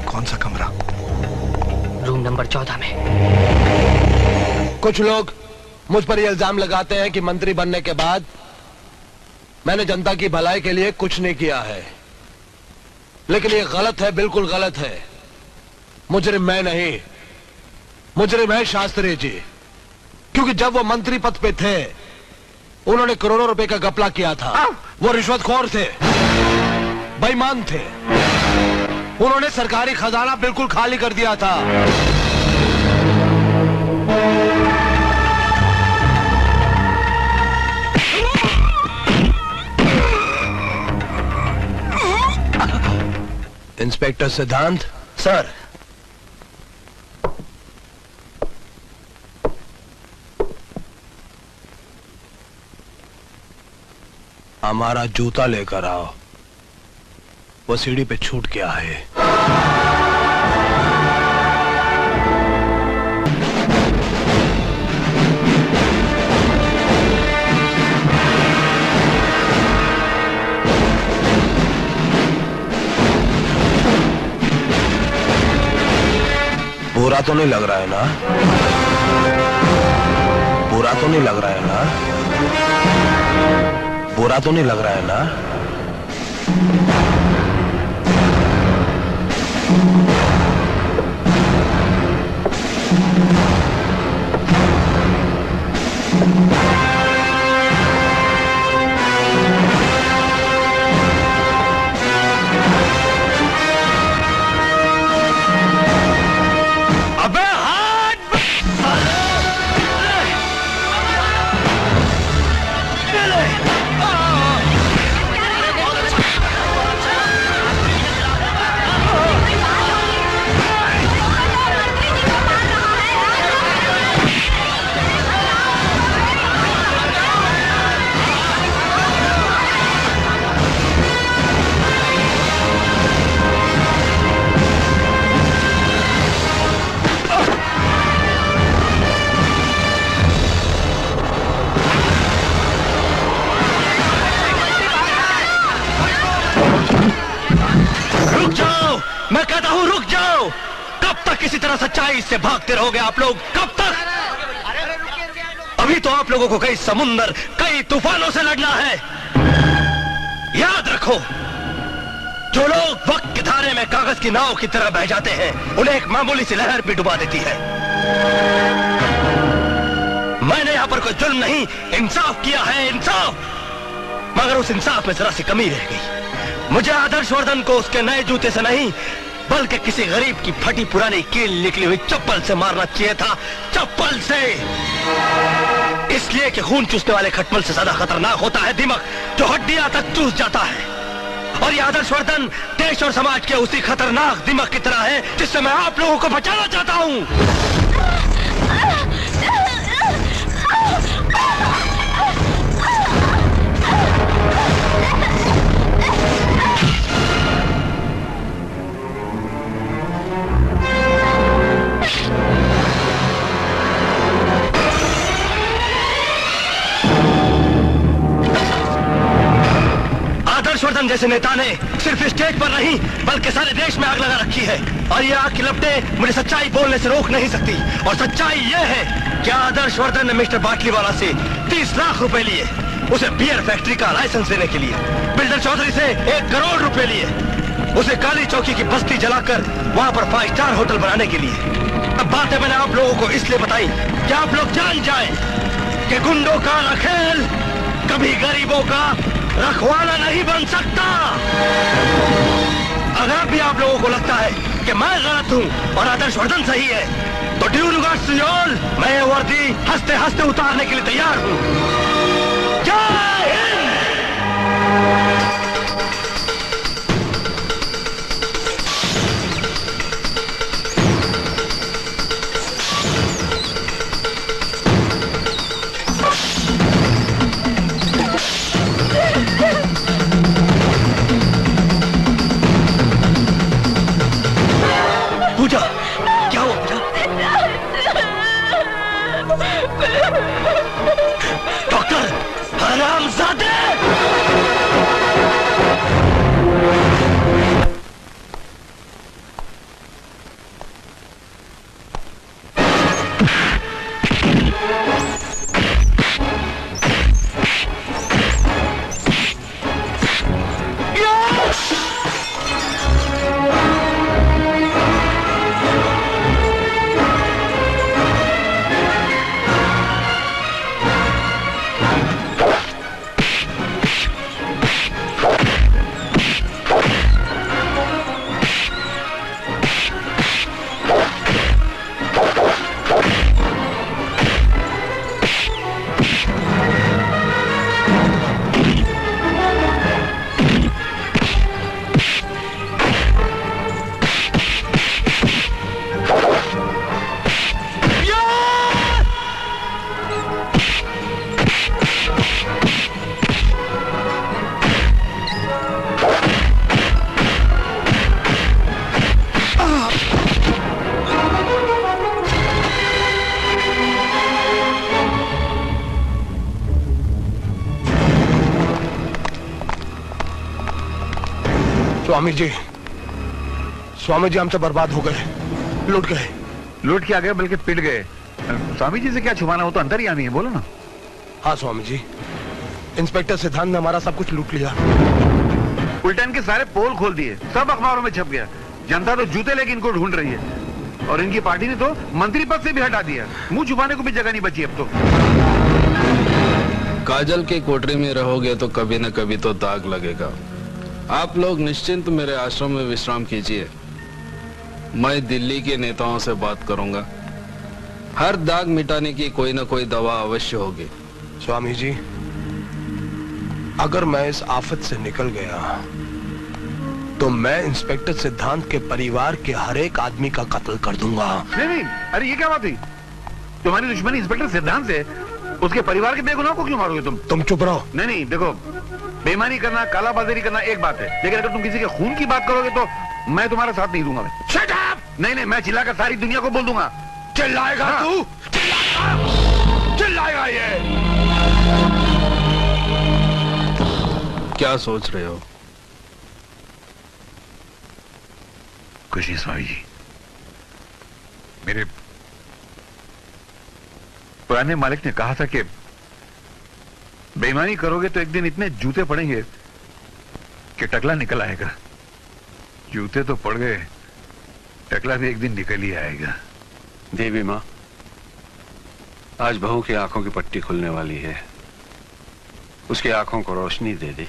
कौन सा कमरा? रूम नंबर 14 में। कुछ लोग मुझ पर यह इल्जाम लगाते हैं कि मंत्री बनने के बाद मैंने जनता की भलाई के लिए कुछ नहीं किया है, लेकिन ये गलत है, बिल्कुल गलत है। मुजरिम मैं नहीं, मुजरिम है शास्त्री जी, क्योंकि जब वो मंत्री पद पे थे उन्होंने करोड़ों रुपए का घपला किया था। वो रिश्वतखोर थे, बेईमान थे, उन्होंने सरकारी खजाना बिल्कुल खाली कर दिया था। इंस्पेक्टर सिद्धांत। सर। हमारा जूता लेकर आओ, वो सीढ़ी पे छूट गया है। बुरा तो नहीं लग रहा है ना? बुरा तो नहीं लग रहा है ना? बुरा तो नहीं लग रहा है ना? मैं कहता हूं रुक जाओ। कब तक किसी तरह सच्चाई से भागते रहोगे आप लोग? कब तक? अभी तो आप लोगों को कई समुंदर, कई तूफानों से लड़ना है। याद रखो, जो लोग वक्त के धारे में कागज की नाव की तरह बह जाते हैं, उन्हें एक मामूली सी लहर भी डुबा देती है। मैंने यहां पर कोई जुल्म नहीं, इंसाफ किया है, इंसाफ। मगर उस इंसाफ में जरा सी कमी रह गई। मुझे आदर्शवर्धन को उसके नए जूते से नहीं, बल्कि किसी गरीब की फटी पुरानी कील निकली हुई चप्पल से मारना चाहिए था। चप्पल से। इसलिए कि खून चूसने वाले खटमल से ज्यादा खतरनाक होता है दिमाग, जो हड्डियां तक चूस जाता है। और ये आदर्शवर्धन देश और समाज के उसी खतरनाक दिमाग की तरह है जिससे मैं आप लोगों को बचाना चाहता हूं। आदर्शवर्धन जैसे नेता ने सिर्फ स्टेज पर नहीं बल्कि सारे देश में आग लगा रखी है, और ये आग की लपटें मुझे सच्चाई बोलने से रोक नहीं सकती। और सच्चाई ये है कि आदर्शवर्धन ने मिस्टर बाटलीवाला से 30 लाख रुपए लिए, उसे बियर फैक्ट्री का लाइसेंस देने के लिए। बिल्डर चौधरी से 1 करोड़ रुपए लिए, उसे काली चौकी की बस्ती जलाकर वहां पर 5 स्टार होटल बनाने के लिए। अब बातें मैंने आप लोगों को इसलिए बताई कि आप लोग जान जाएं कि गुंडों का रखेल कभी गरीबों का रखवाला नहीं बन सकता। अगर भी आप लोगों को लगता है कि मैं गलत हूं और आदर्शवर्धन सही है, तो due regards to you all, मैं ये वर्दी हंसते हंसते उतारने के लिए तैयार हूं। जय हिंद। पूजा, क्या हुआ पूजा? डॉक्टर, हरामजादे! स्वामी जी हम तो बर्बाद हो गए, लूट गए। लूट के आ गए बल्कि पिट गए। स्वामी जी से क्या छुपाना, वो तो अंतर्यामी है, बोलो ना। हाँ स्वामी जी, इंस्पेक्टर सिद्धांत ने हमारा सब कुछ लूट लिया। उल्टन के सारे पोल खोल दिए, सब अखबारों में छप गया। जनता तो जूते लेके इनको ढूंढ रही है, और इनकी पार्टी ने तो मंत्री पद से भी हटा दिया। मुंह छुपाने को भी जगह नहीं बची अब तो। काजल की कोठरी में रहोगे तो कभी न कभी तो दाग लगेगा। आप लोग निश्चिंत मेरे आश्रम में विश्राम कीजिए। मैं दिल्ली के नेताओं से बात करूंगा। हर दाग मिटाने की कोई न कोई दवा अवश्य होगी। स्वामी जी, अगर मैं इस आफत से निकल गया तो मैं इंस्पेक्टर सिद्धांत के परिवार के हर एक आदमी का कत्ल कर दूंगा। नहीं, अरे ये क्या बात हुई? तुम्हारी दुश्मनी इंस्पेक्टर सिद्धांत से, उसके परिवार के बेगुनाह को क्यों मारोगे तुम? चुप रहो। नहीं, देखो, बेईमानी करना, कालाबाजारी करना एक बात है, लेकिन अगर तुम किसी के खून की बात करोगे तो मैं तुम्हारा साथ नहीं दूंगा। Shut up! नहीं, मैं चिल्लाकर सारी दुनिया को बोल दूंगा। चिल्लाएगा तू? चिल्लाएगा ये? क्या सोच रहे हो? कुछ नहीं स्वामी जी, मेरे पुराने मालिक ने कहा था कि बेईमानी करोगे तो एक दिन इतने जूते पड़ेंगे कि टकला निकल आएगा। जूते तो पड़ गए, टकला भी एक दिन निकल ही आएगा। देवी माँ, आज बहू की आंखों की पट्टी खुलने वाली है, उसकी आंखों को रोशनी दे दी।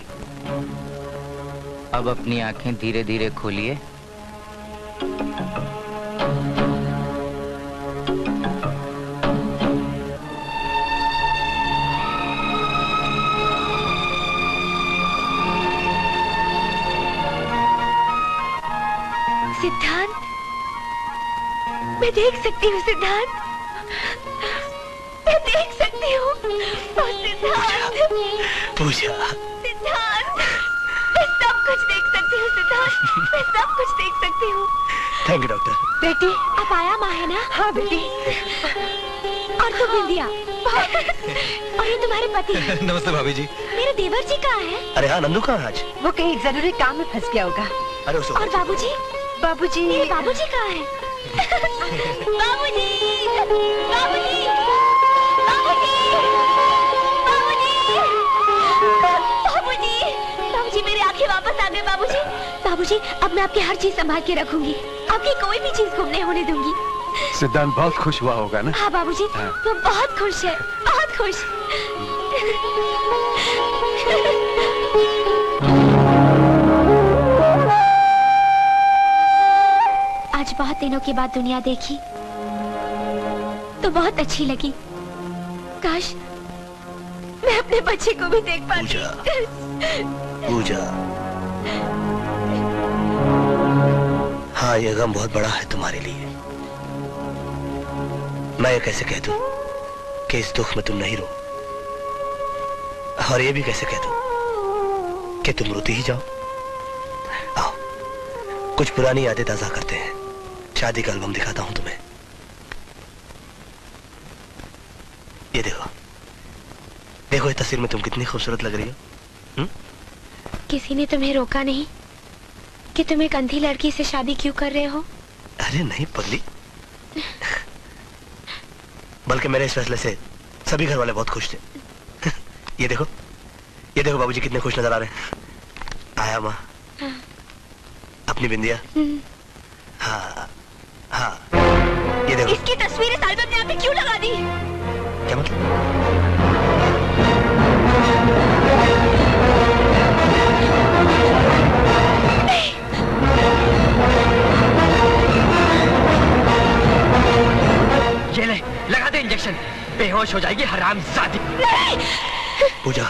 अब अपनी आंखें धीरे धीरे खोलिए। सिद्धांत, मैं देख सकती हूँ सिद्धांत, मैं देख सकती हूँ। सिद्धांत, पूजा, सिद्धांत, मैं सब कुछ देख सकती हूँ सिद्धांत, मैं सब कुछ देख सकती हूँ। Thank you doctor. बेटी, आप आया माँ है ना? हाँ बेटी। और तुम बिंदिया, और ये तुम्हारे पति हैं। नमस्ते भाभी जी। मेरे देवर जी कहाँ है? अरे हाँ, नंदू कहाँ है आज? वो कहीं जरूरी काम में फंस गया होगा। अरे उसको और बाबूजी? बाबूजी, मेरे बाबूजी कहाँ है? बाबूजी, बाबूजी, बाबूजी, बाबूजी, बाबूजी, मेरी आंखें वापस आ गई बाबूजी। बाबूजी, अब मैं आपकी हर चीज संभाल के रखूंगी, आपकी कोई भी चीज गुम नहीं होने दूंगी। सिद्धांत बहुत खुश हुआ होगा ना? हाँ बाबूजी, वो बहुत खुश है, बहुत खुश। आज बहुत दिनों के बाद दुनिया देखी तो बहुत अच्छी लगी। काश मैं अपने बच्चे को भी देख पाती। पूजा, हाँ ये गम बहुत बड़ा है तुम्हारे लिए। मैं ये कैसे कह दूं कि इस दुख में तुम नहीं रो, और ये भी कैसे कह दूं कि तुम रोती ही जाओ। आओ कुछ पुरानी यादें ताजा करते हैं। शादी का एल्बम दिखाता हूं तुम्हें। ये देखो, देखो इस तस्वीर में तुम कितनी खूबसूरत लग रही हो। किसी ने तुम्हें रोका नहीं कि तुम एक अंधी लड़की से शादी क्यों कर रहे हो? अरे नहीं पगली, बल्कि मेरे इस फैसले से सभी घर वाले बहुत खुश थे। ये देखो, ये देखो बाबूजी कितने खुश नजर आ रहे हैं। आया माँ, अपनी बिंदिया। हाँ हाँ, ये देखो। इसकी तस्वीर इस एल्बम ने आपने क्यों लगा दी? क्या मतलब? ये ले, लगा दे इंजेक्शन, बेहोश हो जाएगी हरामजादी। पूजा,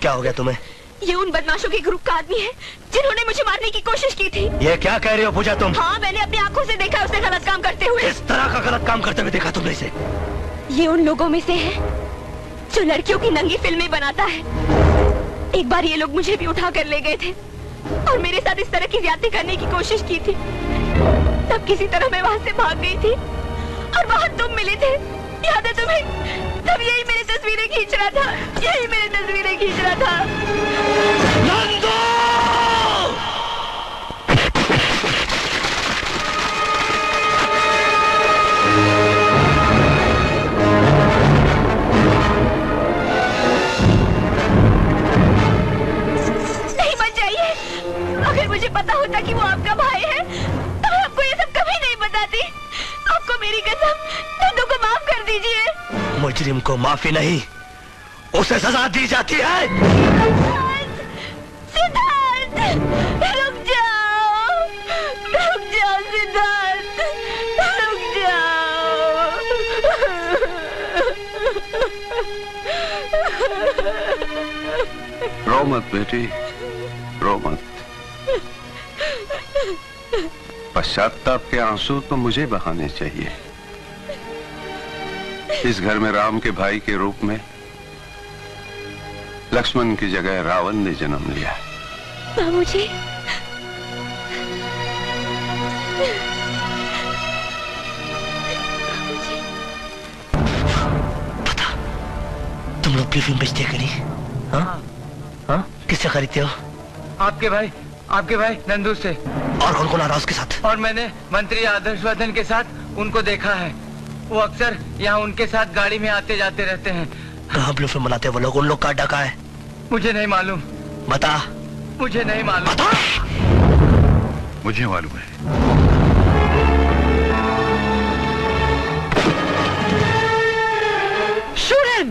क्या हो गया तुम्हें? ये उन बदमाशों के ग्रुप का आदमी है जिन्होंने मुझे मारने की कोशिश की थी। ये क्या कह रही हो पूजा तुम? हाँ, मैंने अपनी आंखों से देखा उसे गलत काम करते हुए। इस तरह का गलत काम करते हुए देखा तुमने इसे? ये उन लोगों में से है जो लड़कियों की नंगी फिल्में बनाता है। एक बार ये लोग मुझे भी उठा कर ले गए थे और मेरे साथ इस तरह की ज्यादती करने की कोशिश की थी। तब किसी तरह मैं वहां से भाग गई थी और वहां तुम मिले थे, याद है तुम्हें? तब यही मेरी तस्वीरें खींच रहा था, यही मेरी तस्वीरें खींच रहा था। नंदू! नहीं, मत जाइए। अगर मुझे पता होता कि वो आपका भाई है तो मैं आपको ये सब कभी नहीं बताती। आपको मेरी कसम, नंदू को माफ कर दीजिए। मुजरिम को माफी नहीं, उसे सजा दी जाती है। सिद्धार्थ, रुक जाओ, रुक जाओ सिद्धार्थ, रुक जाओ। रो मत बेटी, रो मत। पश्चाताप के आंसू तो मुझे बहाने चाहिए। इस घर में राम के भाई के रूप में लक्ष्मण की जगह रावण ने जन्म लिया। बाबूजी, तुम लोग की फिल्म बेचते कि नहीं? हाँ? हाँ? किससे खरीदते हो? आपके भाई, आपके भाई नंदू से। और कौन कौन आ रहा उसके साथ? और मैंने मंत्री आदर्श वर्धन के साथ उनको देखा है। वो अक्सर यहाँ उनके साथ गाड़ी में आते जाते रहते हैं। कहाँ ब्लू फिल्म बनाते हैं वो लोग? उन लोग का अड्डा कहाँ है? मुझे नहीं मालूम। बता। मुझे नहीं मालूम। बता। मुझे मालूम है। Shoot him!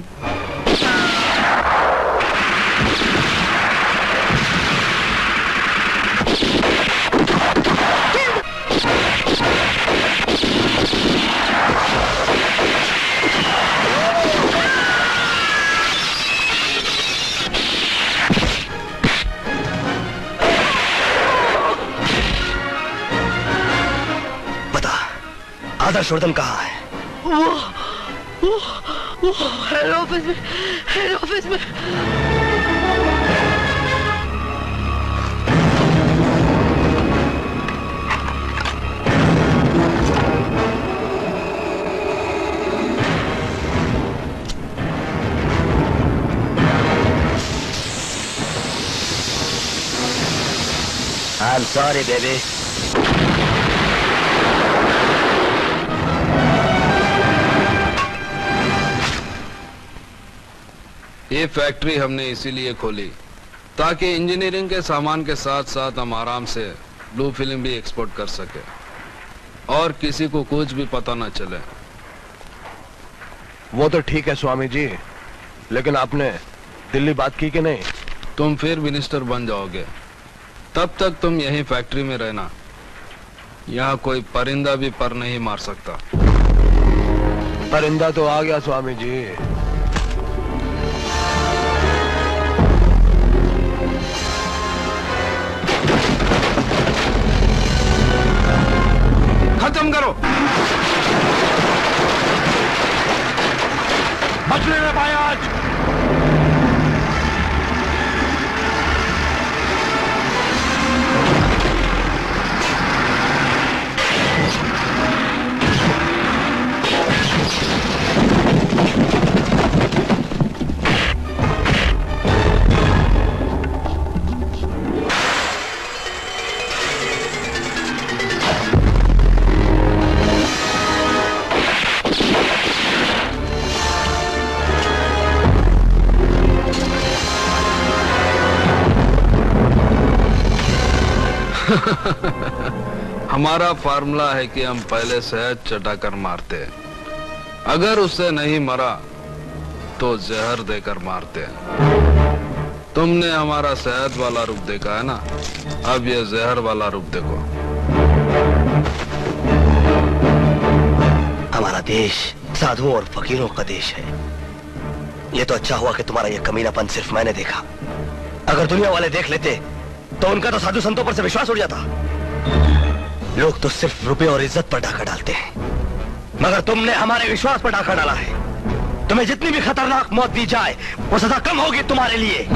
बता, आदर्श वर्धन कहाँ है? वो हेड ऑफिस में, हेड ऑफिस में। I'm sorry, baby. ये फैक्ट्री हमने इसीलिए खोली ताकि इंजीनियरिंग के सामान के साथ साथ हम आराम से ब्लू फिल्म भी एक्सपोर्ट कर सके और किसी को कुछ भी पता न चले। वो तो ठीक है स्वामी जी, लेकिन आपने दिल्ली बात की कि नहीं? तुम फिर मिनिस्टर बन जाओगे, तब तक तुम यहीं फैक्ट्री में रहना। यहाँ कोई परिंदा भी पर नहीं मार सकता। परिंदा तो आ गया स्वामी जी। खत्म करो। बचने में पाया आज। हमारा फार्मूला है कि हम पहले शहद चटाकर मारते हैं, अगर उससे नहीं मरा तो जहर देकर मारते हैं। तुमने हमारा शहद वाला रूप देखा है ना, अब ये जहर वाला रूप देखो। हमारा देश साधुओं और फकीरों का देश है। ये तो अच्छा हुआ कि तुम्हारा ये कमीनापन सिर्फ मैंने देखा। अगर दुनिया वाले देख लेते तो उनका तो साधु संतों पर से विश्वास उड़ जाता। लोग तो सिर्फ रुपए और इज्जत पर डाका डालते हैं, मगर तुमने हमारे विश्वास पर डाका डाला है। तुम्हें जितनी भी खतरनाक मौत दी जाए वो सजा कम होगी तुम्हारे लिए।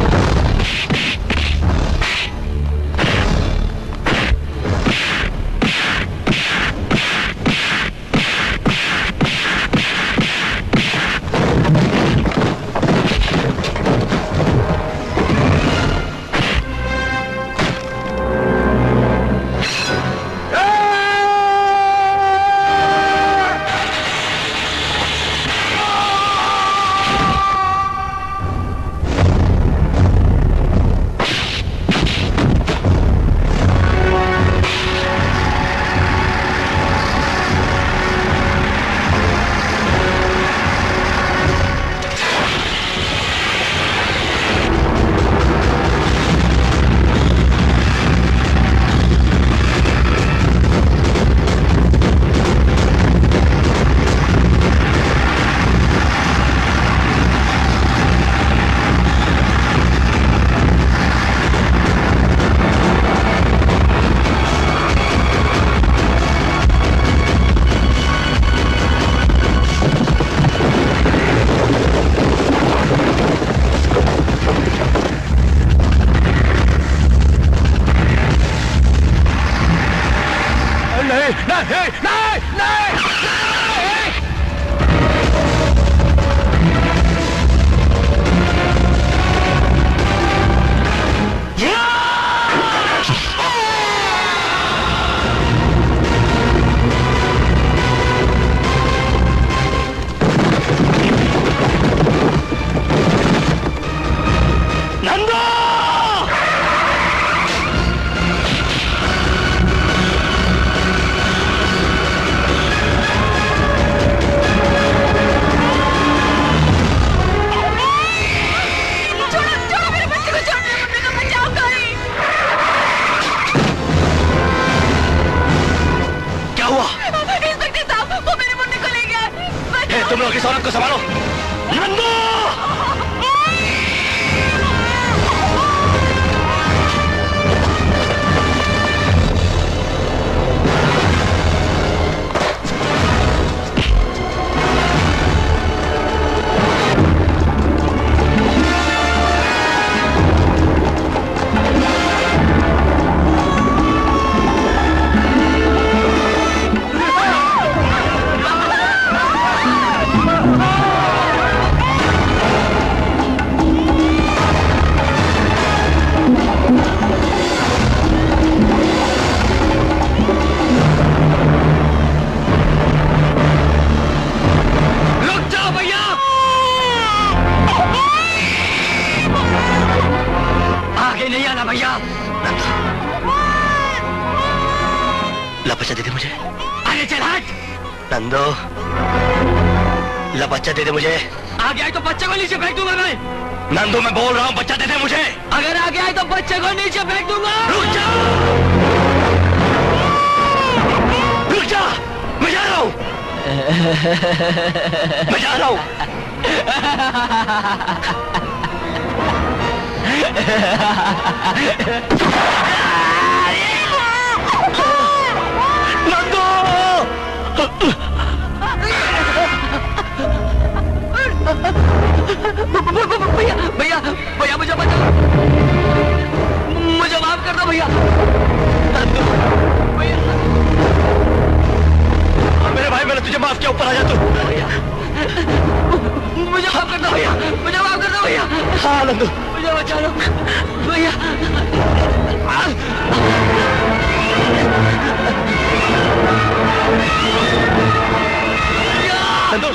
इस औरत को संभालो। नंदू! बच्चा दे दे मुझे। अरे चल हट। नंदो, ला बच्चा दे दे मुझे। आगे आए तो बच्चे को नीचे फेंक दूंगा मैं। नंदो मैं बोल रहा हूँ बच्चा दे दे मुझे। अगर आगे आए तो बच्चे को नीचे फेंक दूंगा। रुक जा, रुक जा, मैं जा रहा हूँ, मैं जा रहा हूँ। भैया भैया भैया मुझे बचा, मुझे माफ कर दो भैया। मेरे भाई मैंने तुझे माफ किया, ऊपर आ जा तू। मुझे माफ कर दो भैया, मुझे माफ कर दो भैया। हाँ नंदू मुझे बचा लो भैया। नंदू